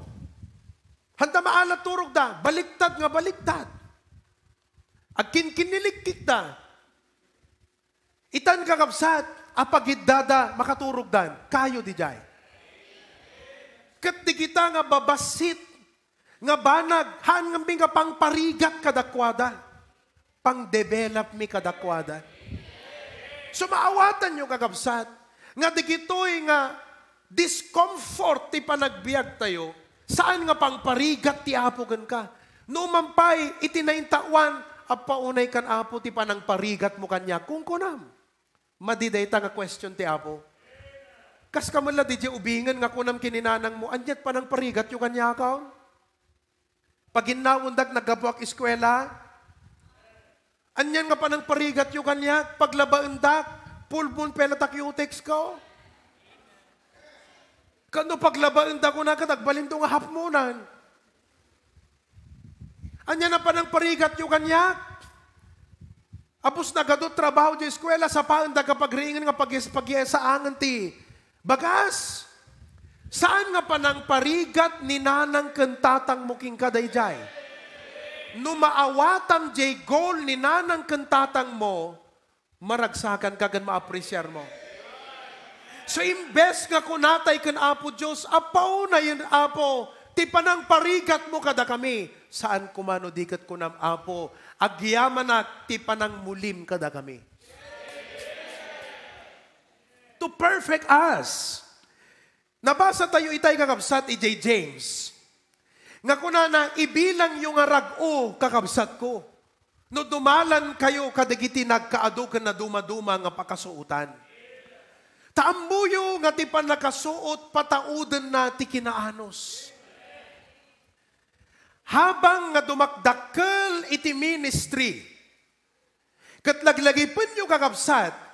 Handa maalat turog da, baliktad nga baliktad. Agkin kinilikik da. Itan kakabsat, apagidada, makaturog dan, kayo di jay. Kat di kita nga babasit, nga banag, haan nga nga pangparigat kadakwada, pang-develop mi kadakwada. So maawatan nyo kakabsat, nga di kito'y nga discomfort ti panagbiag tayo, saan nga pangparigat ti apogan ka? Numampay, itinaintawan, apaunay kan apo ti panang parigat mo kanya, kung kunam. Madidayta nga question ti apo. Kas kamala di ubingan nga kunam kininanang mo, anyat pa ng parigat yung kanya kaon. Pag inaundag nagabuak eskwela, anyan nga pa ng parigat yung kanya, paglabaundak, pulbon pelatak yung text ko. Kano paglabaundak ko na katagbalin nga hapmunan. Anyan na pa ng parigat yung kanya, apos nagadot trabaho di eskwela, sa paundag kapag ringan nga pag-iasaangan ti bagas. Saan nga pa ng parigat ni nanang kentatang muking kadayjay? No maawatam jay goal ni nanang kentatang mo, maragsakan ka gan maapresyar mo. So imbes nga kunatay ken Apo Diyos, apaw na yun Apo, ti panang parigat mo kada kami. Saan kumano dikat kunam Apo, agyaman na ti panang mulim kada kami. To perfect us. Nabasa tayo itay kakabsat i.J. James. Nga kuna na ibilang yung arag-o kakabsat ko. No dumalan kayo kadagiti nagkaadukan na dumaduma nga pakasuutan. Taambuyo nga ti panakasuot patauden na ti kinaanos. Habang nga dumakdakkel iti ministry, katlaglagipin yung kakabsat,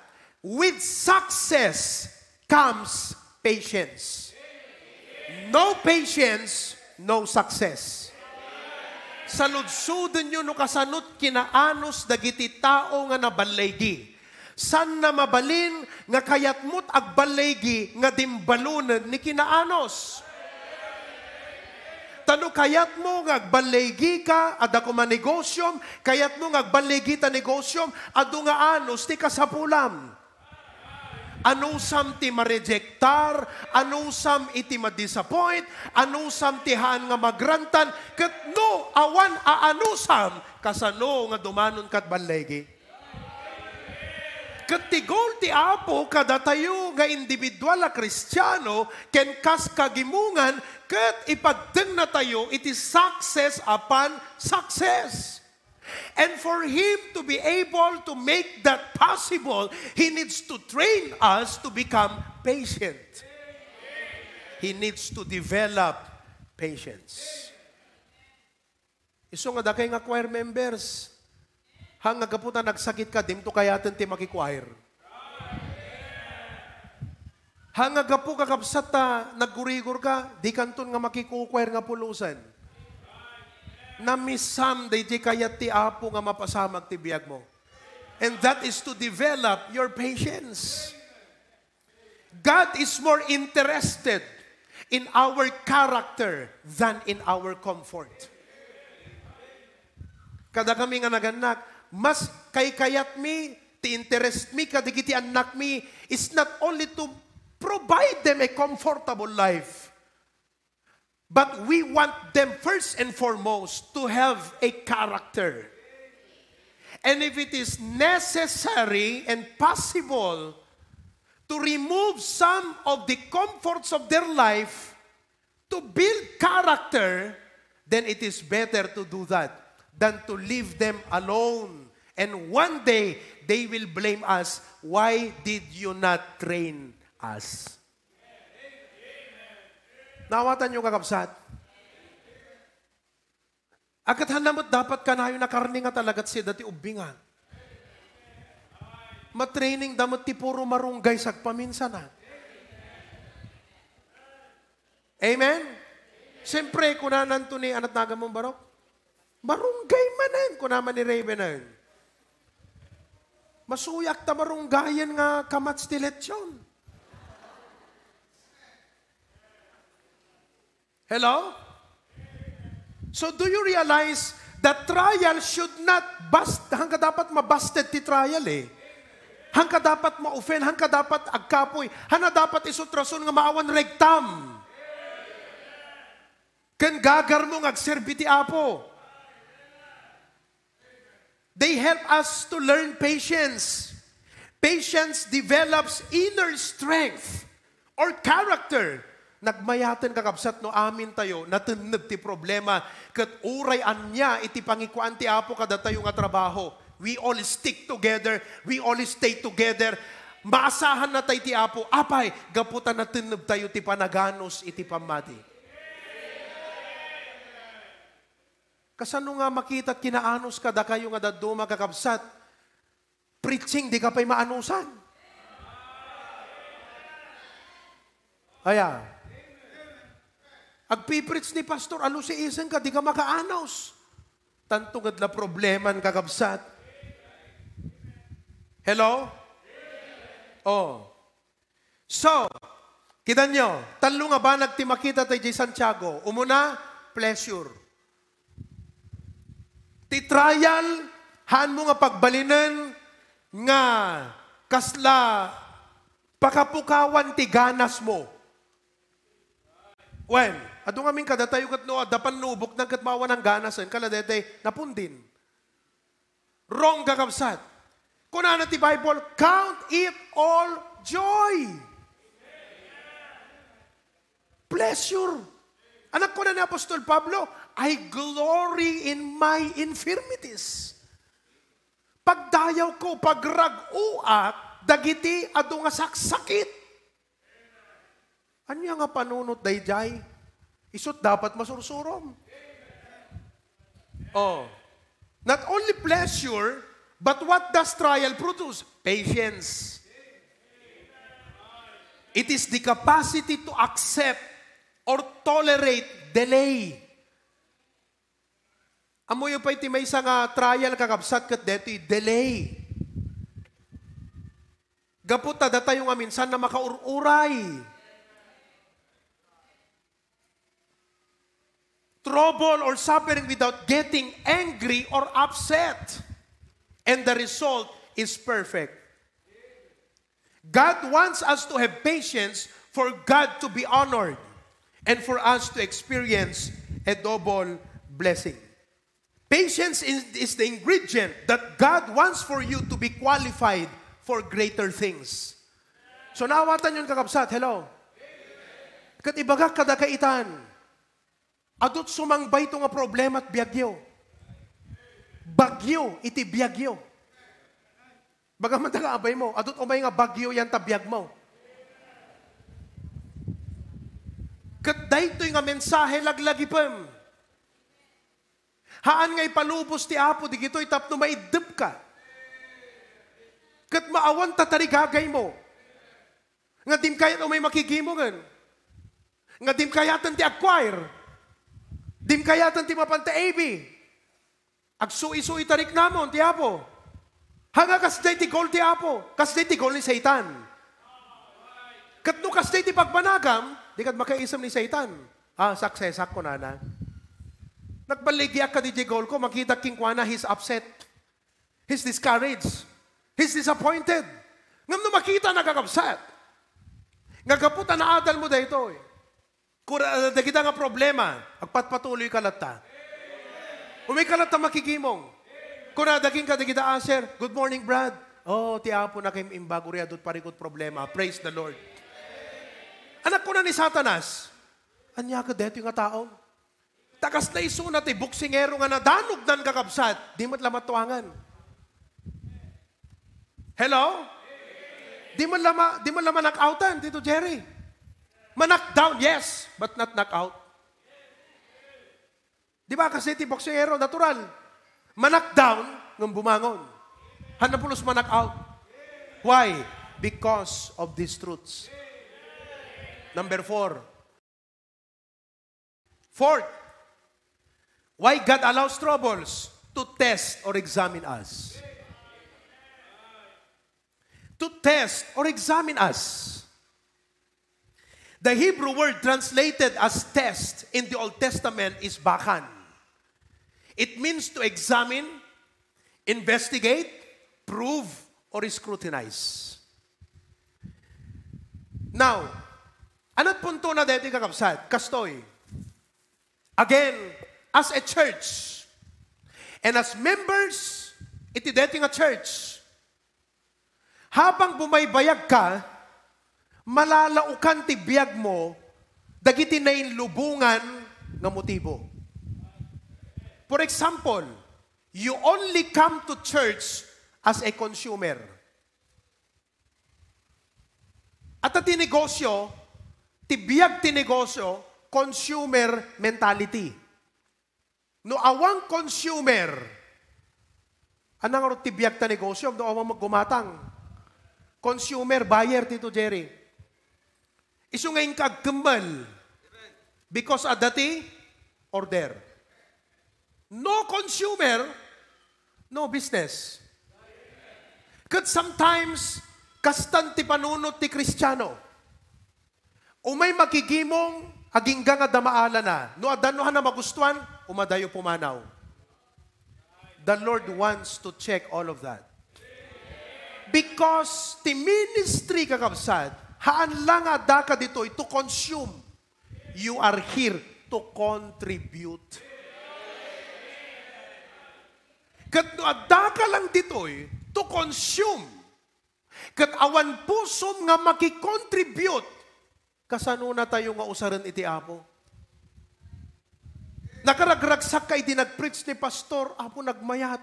with success comes patience. No patience, no success. Sa ludsuden nyo no kasanot kinaanos dagiti tao nga nabalaygi. San na mabalin nga kayat mo't agbalaygi nga dimbalunan ni kinaanos. Tano kayat mo nga agbalaygi ka, ada ko manegosyom, kayat mo nga agbalaygi ta negosyom, adu nga anos ti kasapulam. Anusam ti marejektar, anusam iti madisappoint, anusam ti haan nga magrantan, ket no awan aanusam, kasano nga dumanon kat balaygi. Ket ti goal ti Apo kada tayo nga individual a Kristiyano, ken kas kagimungan, ket ipagdeng na tayo, iti success upon success. And for Him to be able to make that possible, He needs to train us to become patient. He needs to develop patience. Iso nga dakay nga choir members, hanga kaputa nagsakit ka, dim to kayaten ti makichoir. Hanga kapu kakapsat ta, naggurigor ka, di kanton nga makikuchoir nga pulusan. Namisam day di kayat ti Apo nga mapasamag ti biyag mo. And that is to develop your patience. God is more interested in our character than in our comfort. Kada kami nga naganak, mas kayat mi, ti interest mi, kadigiti anak mi, is not only to provide them a comfortable life, but we want them first and foremost to have a character. And if it is necessary and possible to remove some of the comforts of their life to build character, then it is better to do that than to leave them alone. And one day, they will blame us, why did you not train us? Nawatan nyo kakabsat. Akat hanamot dapat ka na yung nakarni nga talagat siya dati ubingan. Matraining damot ti puro marunggay sagpaminsan na. Amen? Siyempre, kunanan to ni anat naga mong barok. Marunggay manan, kunaman ni Raven na yun. Masuyak ta marunggayan nga kamats ti lechon. Hello? So do you realize that trial should not bust, hangka dapat mabusted ti trial eh. Hangka dapat ma-offend, hangka dapat agkapoy, hana dapat isutrason nga maawan regtam. Ken gagar mo ngagserbi ti Apo. They help us to learn patience. Patience develops inner strength or character. Nagmayaten kakabsat no amin tayo, natunod ti problema, kat uray anya iti pangikuan ti Apo kada tayo nga trabaho. We all stick together, we all stay together. maasahan na tayo ti Apo, apay, gaputan na tinib tayo ti panaganos iti pamati. Kasano nga makita at kinaanos ka, da kayo nga daduma kakabsat, preaching, di ka pa'y maanusan. Aya, agpipreach ni pastor, ano si isen ka, di ka makaanos. Tantungad na probleman kakabsat. Hello? Oh. So, kita nyo, talo nga ba nagtimakita tayo di Santiago? Umuna, pleasure. Ti trial, haan mo nga pagbalinan nga kasla pakapukawan ti ganas mo. When? Ado nga min kada tayo katno, dapan nubok ng katmawan ng ganasan, kaladete, napundin. Wrong kakabsat. Kung ano ti Bible, count it all joy. Pleasure. Anak ko na ni Apostol Pablo, I glory in my infirmities. Pagdayaw ko, pagrag-uak, dagiti ado nga saksakit. Anya nga panunot dayjay? Isot dapat masursurom. Oh. Not only pleasure, but what does trial produce? Patience. It is the capacity to accept or tolerate delay. Amoy pa iti may isang trial kakabsat kat deto'y delay. Gaputa datayo nga minsan na makaururay. Trouble or suffering without getting angry or upset. And the result is perfect. God wants us to have patience for God to be honored and for us to experience a double blessing. Patience is the ingredient that God wants for you to be qualified for greater things. So naawatan yun kakabsat, hello? Kat ibagak kada kaitan. Adot sumangbay ito nga problema at biyagyo. Bagyo, iti biyagyo. Bagaman abay mo, adot umay nga bagyo yan tabiyag mo. Kat daytoy nga mensahe laglagipem. Haan nga ipalubos ti Apo, di gito'y tapno maidip ka. Kat maawan tatarigagay mo. Nga dim kayat umay makigimongan. Nga dim kayatan ti acquire. Dim kayatan ti mapanta AB. Agsuisuy tarik namon ti Apo. Hanga kasday ti gol ti Apo. Kasday ti gol ni Satan. Katno kasday ti pagbanagam, di kat makaisam ni Satan. Saksesak ko na. Nagbaligyak ka di gol ko, makita king kwa na, he's upset. He's discouraged. He's disappointed. Ngam no makita nagkakabsat. Ngagaputan na adal mo dahito eh. Kura da kita nga problema, agpatpatuloy kalata. Umay kalata makikimong. Kura daging ka da kita aser, good morning Brad. Oh, ti Apo na kayong imbagurya do't parikot problema. Praise the Lord. Anak ko na ni Satanas. Anya ka deto yung tao. Takas na iso na ti buksingero nga nadanog dan kakabsat. Di mo't lamatuangan. Hello? Di mo lama knock-outan, Tito Jerry. Ma-knock down, yes, but not knock out. Di ba kasi ti boksero, natural. Ma-knock down, nung bumangon. Hanapulos ma-knock out. Why? Because of these truths. Number 4. Fourth, why God allows troubles? To test or examine us. To test or examine us. The Hebrew word translated as test in the Old Testament is bakan. It means to examine, investigate, prove, or scrutinize. Now, anat punto na dito kakabsat? Kastoy. Again, as a church, and as members, iti dito nga church, habang bumaybayag ka, malalaukan ti biyag mo, dagiti na inlubungan ng motibo. For example, you only come to church as a consumer. ti negosyo, tibiyag ti negosyo, consumer mentality. No awang consumer, anang aro tibiyag ta negosyo, no awang maggumatang. Consumer, buyer, Tito Jerry. Isu ngayon kagkembal, because adati, order. No consumer, no business. Kat sometimes, kastan ti panunot ti Kristiyano. Umay makigimong, agingga nga damaala na. No adanuhan na magustuhan, umadayo pumanaw. The Lord wants to check all of that. Because ti ministry kakabsad, haan lang ada ka dito to consume. You are here to contribute. Kat no ada ka lang dito to consume. Kat awan pusom nga makikontribute. Kasano na tayo nga usaran iti Apo? Nakaragragsak ka iti nag-preach ni Pastor, Apo nagmayat.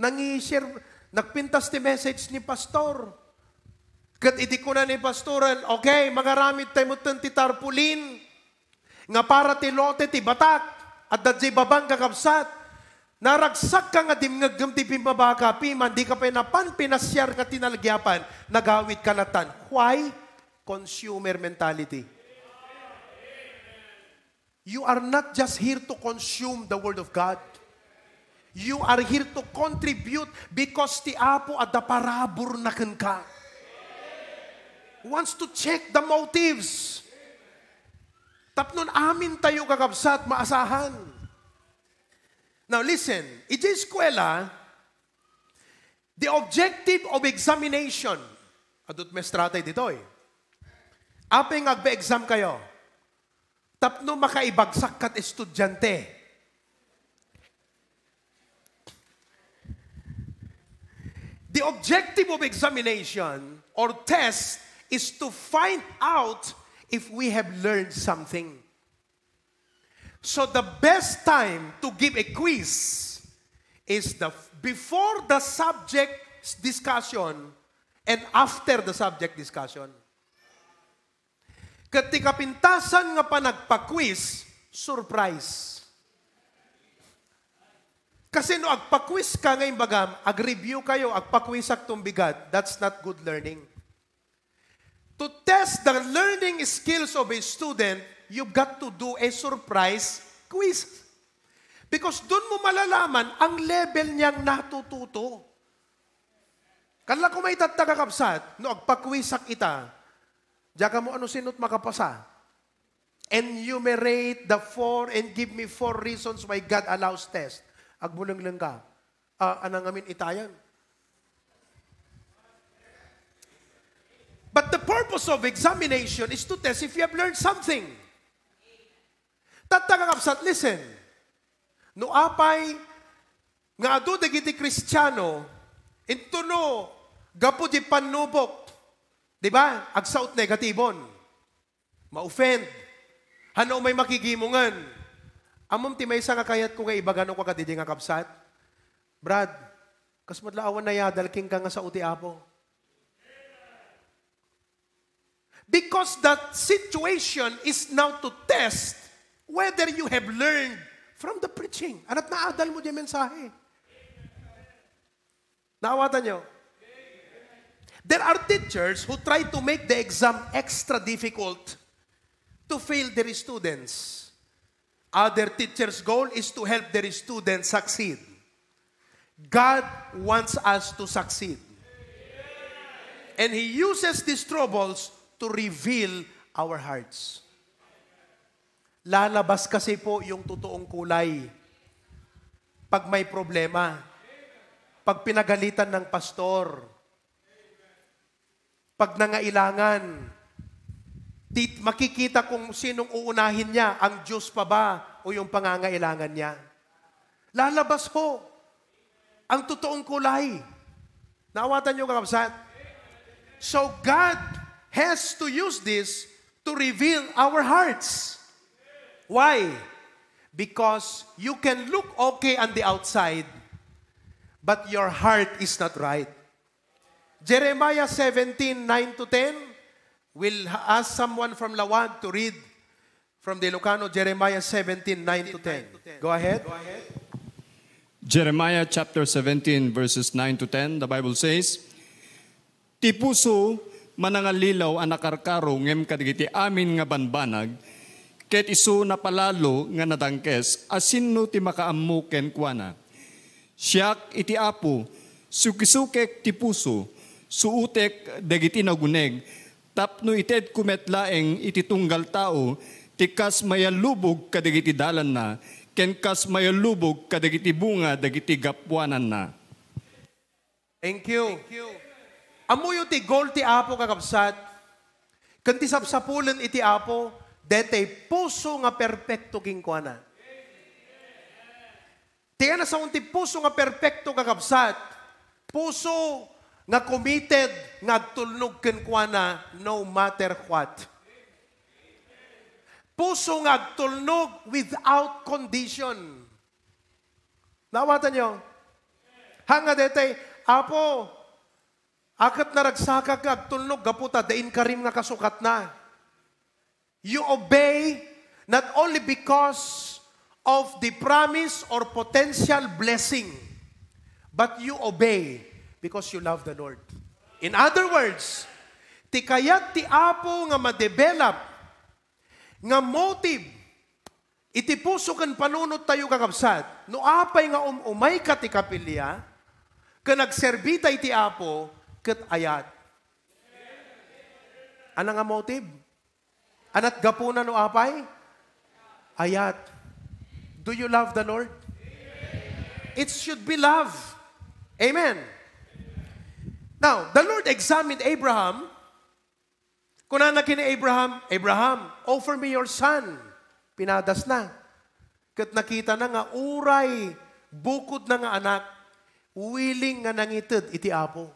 Nangi-share, nagpintas ti message ni Pastor. Kat iti ko na ni Pastoran, okay, magaramit tayo mo ti tarpulin, nga para ti lote ti batak, at dadjay babang kakabsat, naragsak ka nga dimngagam ti pimbabaka, piman, di ka pinapan, pinasyar nga tinalagyapan, nagawit kanatan. Why? Consumer mentality. You are not just here to consume the Word of God. You are here to contribute because ti Apo at the parabor na ka. Wants to check the motives. Tapnon amin tayo kakabsat, maasahan. Now listen, iti eskwela, the objective of examination, adut mestratay dito apeng agbe-exam kayo, tapno makaibagsak kat estudyante. The objective of examination or test is to find out if we have learned something. So the best time to give a quiz is before the subject discussion and after the subject discussion. Katika pintasan nga pa nagpa-quiz, surprise. Kasi no agpa-quiz ka ngayon bagam, ag-review kayo, agpa-quiz ak tumbigat, that's not good learning. To test the learning skills of a student, you've got to do a surprise quiz. Because doon mo malalaman ang level niyang natututo. Kanla ko may tatakakapsat, no agpa-quiz ak ita, diya mo ano sinot makapasa. Enumerate the 4 and give me 4 reasons why God allows test. Agbulang-lang ka. Anang amin itayan. But the purpose of examination is to test if you have learned something. Tatakakapsat, listen. No apay, nga adu dagiti Kristiyano, intuno, gapu di panubok, di ba? Agsaut negatibon. Ma-offend. Hano may makigimungan. Amom ti may nga kayat ko nga ibagano ko kadidi nga kapsat. Brad, kas madlaawan na yadal king ka nga sa uti Apo. Because that situation is now to test whether you have learned from the preaching. Anat naadal mo di mensahe. Naawatan nyo? There are teachers who try to make the exam extra difficult to fail their students. Other teachers' goal is to help their students succeed. God wants us to succeed. And He uses these troubles to reveal our hearts. Lalabas kasi po yung totoong kulay. Pag may problema, pag pinagalitan ng pastor, pag nangailangan, makikita kung sinong uunahin niya, ang Diyos pa ba o yung pangangailangan niya. Lalabas po ang totoong kulay. Naawatan niyo kakabsat? So God has to use this to reveal our hearts. Why? Because you can look okay on the outside, but your heart is not right. Jeremiah 17:9-10, We'll ask someone from Lawag to read from the Ilocano, Jeremiah 17, 9 to 10. Go ahead. Jeremiah chapter 17 verses 9 to 10, the Bible says, Ti puso manangalilaw ang nakarkaro ngem kadigiti amin nga banbanag, ket isu napalalo nga nadangkes, asinno ti makaammo ken kuana. Siak iti apo, sukisukek ti puso, suutek dagiti naguneg, tapno ited kumetlaeng iti tunggal tao, tikas mayalubog kadagiti dalan na, ken kas mayalubog kadagiti bunga dagiti gapwanan na. Thank you. Amuyo ti gol ti apo kakabsat, kanti sapsapulen iti apo, dete puso nga perpekto kingkuana. Tiyan na sa unti puso nga perpekto kakabsat, puso nga committed nga agtulnog kingkuana no matter what. Puso nga agtulnog without condition. Nawatan nyo? Hanga dete, apo, akat na ragsaka ka agtulnog, gaputa, dain karim nga kasukat na. You obey not only because of the promise or potential blessing, but you obey because you love the Lord. In other words, ti kayat ti apo nga ma-develop nga motive, iti puso kan panunot tayo kakabsat, no apay nga umay ka ti kapilya, ka nagserbita iti apo, ket ayat. Ano nga motive? Anat gapuna no apay? Ayat. Do you love the Lord? It should be love. Amen. Now, the Lord examined Abraham. Kunana kini Abraham, Abraham, offer me your son. Pinadas na. Kat nakita na nga, uray, bukod na nga anak, willing nga nangited iti apo.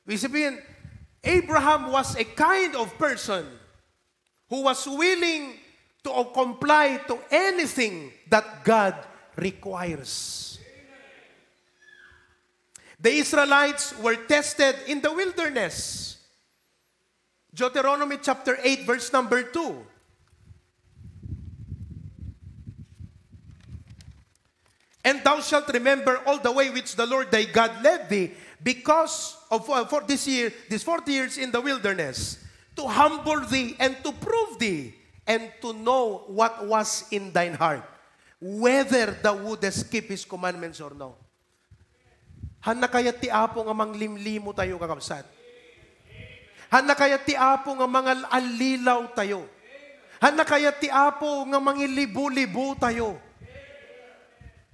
Ibig sabihin, Abraham was a kind of person who was willing to comply to anything that God requires. The Israelites were tested in the wilderness. Deuteronomy chapter 8, verse number 2. And thou shalt remember all the way which the Lord thy God led thee, because of for this 40 years in the wilderness, to humble thee and to prove thee, and to know what was in thine heart, whether thou wouldest keep his commandments or no. Han na kaya ti apo nga manglimlimo tayo kakabsat. Han na kaya ti apo nga mga alilaw tayo. Han na kaya ti apo nga mangilibu-libu tayo.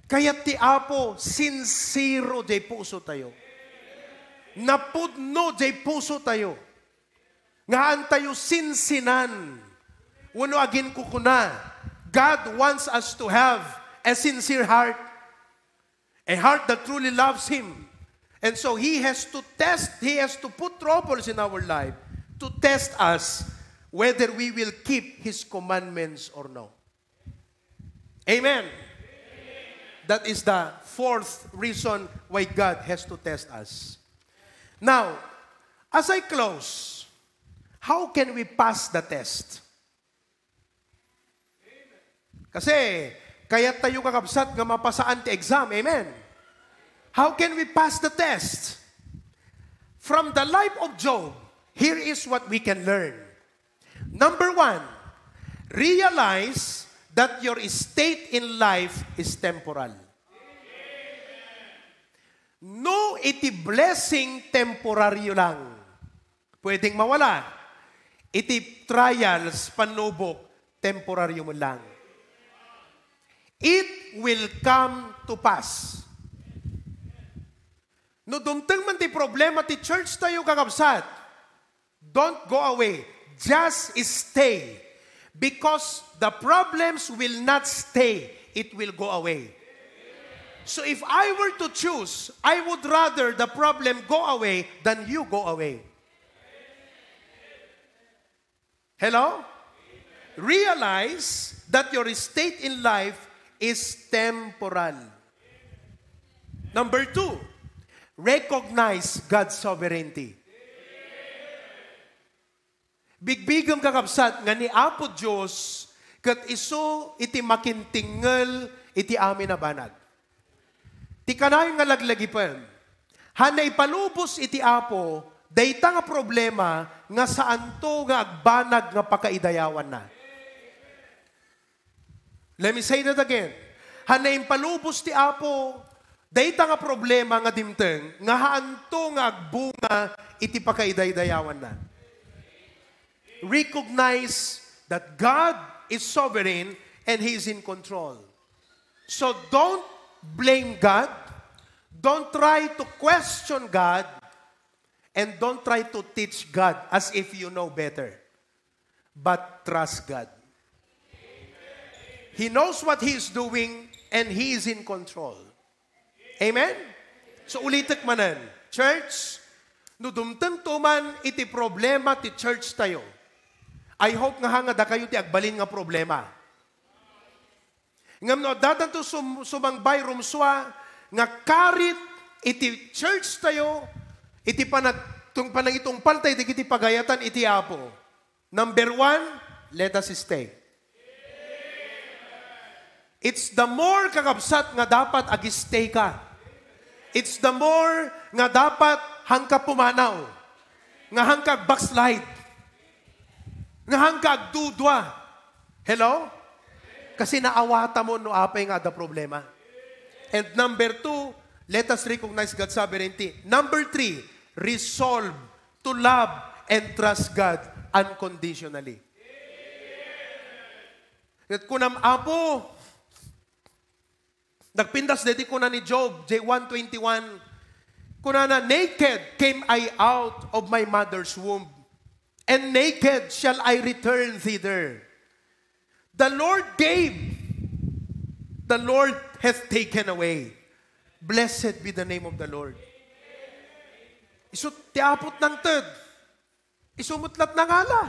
Kaya ti apo sincero jay puso tayo. Napudno jay puso tayo. Ngaan tayo sinsinan. Wano agin kukuna. God wants us to have a sincere heart. A heart that truly loves Him. And so He has to test, He has to put troubles in our life to test us whether we will keep His commandments or no. Amen. That is the fourth reason why God has to test us. Now, as I close, how can we pass the test? Kasi, kaya tayo kakabsat nga mapasaan ti exam. Amen. How can we pass the test? From the life of Job, here is what we can learn. Number 1, realize that your state in life is temporal. No, iti blessing temporaryo lang. Pwedeng mawala. Iti trials, panubok, temporaryo mo lang. It will come to pass. No dumteng man ti problema ti church tayo kakabsat, don't go away. Just stay. Because the problems will not stay. It will go away. So if I were to choose, I would rather the problem go away than you go away. Hello? Realize that your state in life is temporal. Number 2, recognize God's sovereignty. Bigbigam kakabsat nga ni Apo Diyos kat iso iti makintingel iti amin na banag. Ti kanayon nga laglagipan. Hanay palubos iti Apo, dayta nga problema nga saan to nga agbanag nga pakaidayawan na. Let me say that again. Hanay palubos ti Apo, dayta nga problema nga dimteng, nga haanto nga agbunga iti pakaidayawan na. Recognize that God is sovereign and He is in control. So don't blame God. Don't try to question God. And don't try to teach God as if you know better. But trust God. He knows what He is doing and He is in control. Amen? So ulitek manan. Church, no dumteng tuman iti problema ti church tayo. I hope nga hanga da kayo ti agbalin nga problema. Ngam no dadan to sumangbay rumswa nga karit iti church tayo iti panagitong paltay iti pagayatan iti Apo. Number 1, let us stay. It's the more kakabsat nga dapat ag-stay ka. It's the more nga dapat hangka pumanaw. Nga hangka backslide. Nga hangka agdudwa. Hello? Kasi naawata mo no apay nga da problema. And number 2, let us recognize God's sovereignty. Number 3, resolve to love and trust God unconditionally. At kunam Apo, nagpindas dito kuna ni Job, J1:21, kuna na, naked came I out of my mother's womb, and naked shall I return thither. The Lord gave, the Lord hath taken away. Blessed be the name of the Lord. Isut tiapot ng ted. Isumutlat ng ala.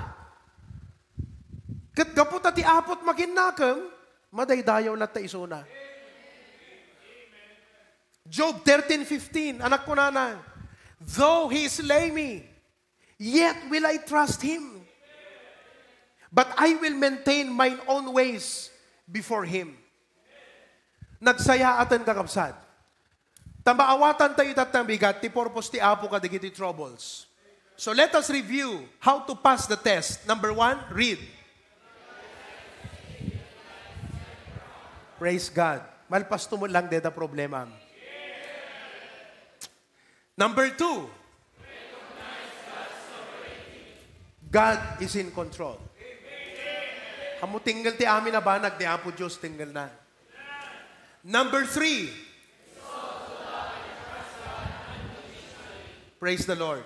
Kat gapot at tiapot maginakam, madaydayaw lat ta isuna. Job 13:15, anak ko na, though he slay me, yet will I trust him. But I will maintain mine own ways before him. Nagsaya atan kakabsat. Tamaawatan tayo tatang bigat, ti purpose ti Apo kadigiti troubles. So let us review how to pass the test. Number 1, read. Praise God. Malpasto mo lang deda problema. Number 2, God is in control. Hamu tinggal ti amin na banag, ti Apo Diyos tinggal na. Number 3, praise the Lord.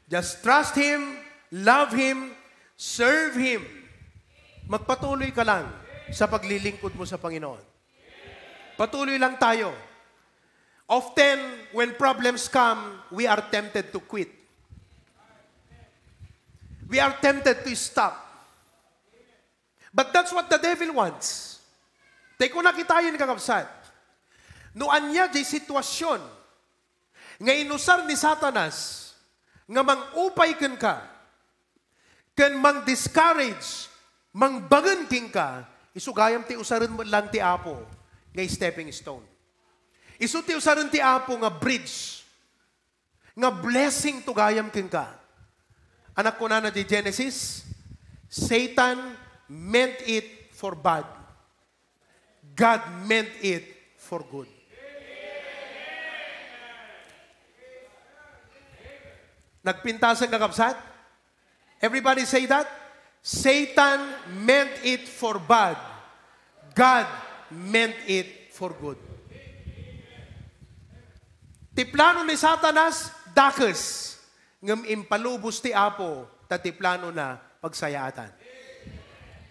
Just trust Him, love Him, serve Him. Magpatuloy ka lang sa paglilingkod mo sa Panginoon. Patuloy lang tayo. Often, when problems come, we are tempted to quit. We are tempted to stop. But that's what the devil wants. Tay ko nakitayin kakabsat. Noan niya di sitwasyon nga inusar ni Satanas nga mang-upay ken ka, ken mang-discourage, mang-bagan king ka, isugayam ti usaran mo lang ti Apo nga stepping stone. Isu ti usaran ti Apo nga bridge, nga blessing to gayam king ka. Anak ko na di Genesis, Satan meant it for bad. God meant it for good. Nagpintasan kakabsat? Everybody say that? Satan meant it for bad. God meant it for good. Ti plano ni Satanas, dakes. Ngam impalubos ti Apo, tati plano na pagsayaatan.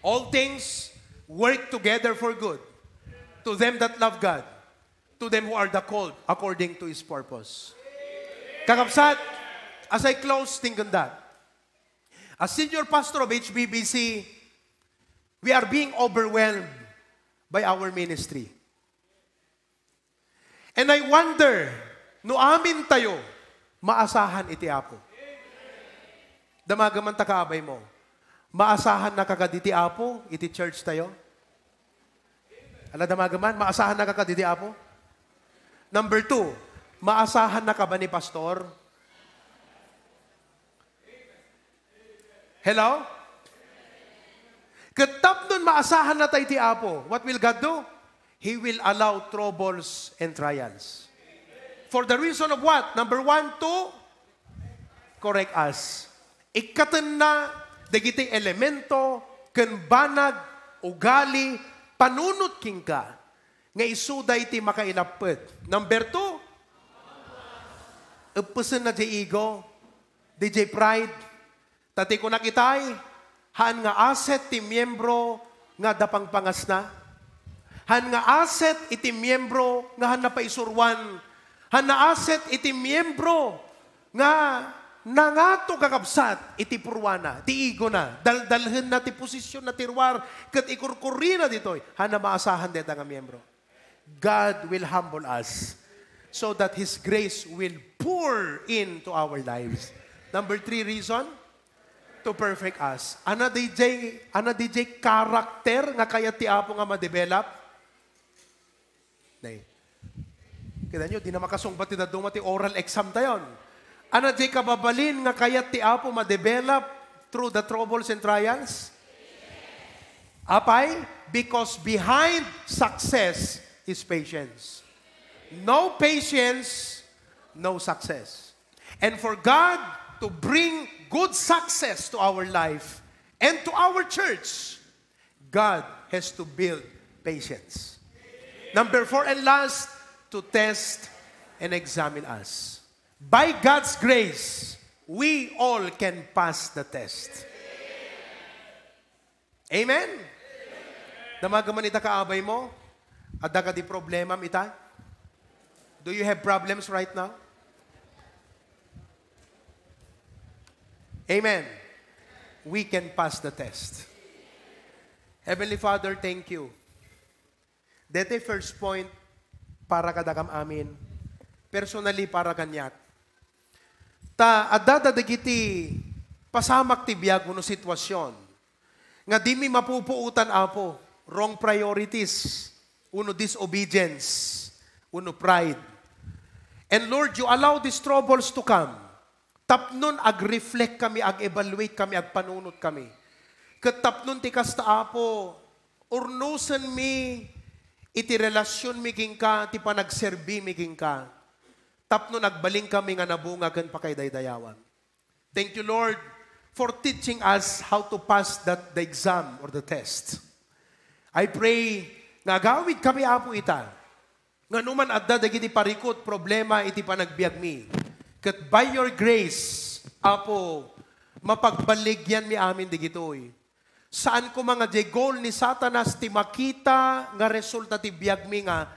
All things work together for good to them that love God, to them who are the called according to His purpose. Kakabsat, as I close, think on that. As senior pastor of HBBC, we are being overwhelmed by our ministry. And I wonder, no amin tayo, maasahan iti Apo. Damagaman takaabay mo. Maasahan na kakaditi apo, iti church tayo. Ala damagaman, maasahan na kakaditi apo. Number 2, maasahan na ka ba ni pastor? Hello? Katap nun maasahan na tayo ti apo. What will God do? He will allow troubles and trials. For the reason of what? Number 1, to correct us. Ikatan na, dagiti elemento, kanbanag, ugali, panunot king ka, nga isuday ti makailapet. Number 2, upusin na di ego, DJ pride, tati ko nakitay, haan nga asset ti miyembro nga dapang pangas na, haan nga asset iti miyembro nga han na paisurwan, haan na asset iti miyembro nga nangato kakabsat iti purwana, ti igo na, daldalhen na ti posisyon na tirwar, kat ikurkuri na ditoy, han na maasahan dito nga miyembro. God will humble us so that His grace will pour into our lives. Number 3 reason, to perfect us. Ana DJ karakter nga kaya ti apo nga ma-develop? Nay. Kita nyo, di na makasungbat ti daduma ti oral exam tayon. Ana DJ kababalin nga kaya ti apo ma-develop through the troubles and trials? Apay? Because behind success is patience. No patience, no success. And for God to bring good success to our life and to our church, God has to build patience. Number 4 and last, to test and examine us. By God's grace, we all can pass the test. Amen? Damagaman ita kaabay mo? Ada ka di problema ita? Do you have problems right now? Amen. We can pass the test. Heavenly Father, thank you. Dete first point, para kadagam amin. Personally, para kanyat. Ta, adada dagiti, pasamak ti biyag uno sitwasyon. Nga di mi mapupuutan apo, wrong priorities, uno disobedience, uno pride. And Lord, you allow these troubles to come. Tapnon ag-reflect kami, ag-evaluate kami, ag-panunot kami. Katapnon ti kasta apo, urnusan mi, iti relasyon mi king ka, ti panagserbi mi king ka. Tapnon agbaling kami nga nabunga ken pakaydaydayawang. Thank you, Lord, for teaching us how to pass the exam or the test. I pray nga gawid kami apo ita. Nga numan adda dagiti parikot problema iti panagbiag mi. Kat by your grace, apo, mapagbaligyan mi amin digitoy. Saan ko mga goal ni Satanas ti makita nga resulta ti biag mi nga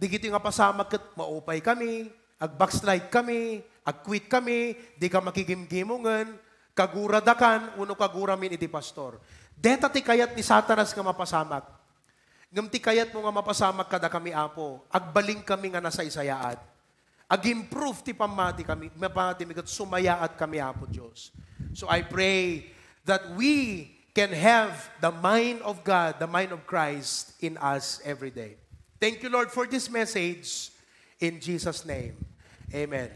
digito nga pasama ket maupay kami, ag-backslide kami, ag-quit kami, di ka makigimgimungan, kaguradakan, uno kaguramin iti pastor. Deta ti kayat ni Satanas nga mapasamak. Ngam ti kayat mo nga mapasamak kada kami apo, agbaling kami nga nasa isayaat. Ag-improve ti pamati kami, mapatimig at sumayaat kami apo Diyos. So I pray that we can have the mind of God, the mind of Christ in us every day. Thank you, Lord, for this message. In Jesus' name, amen.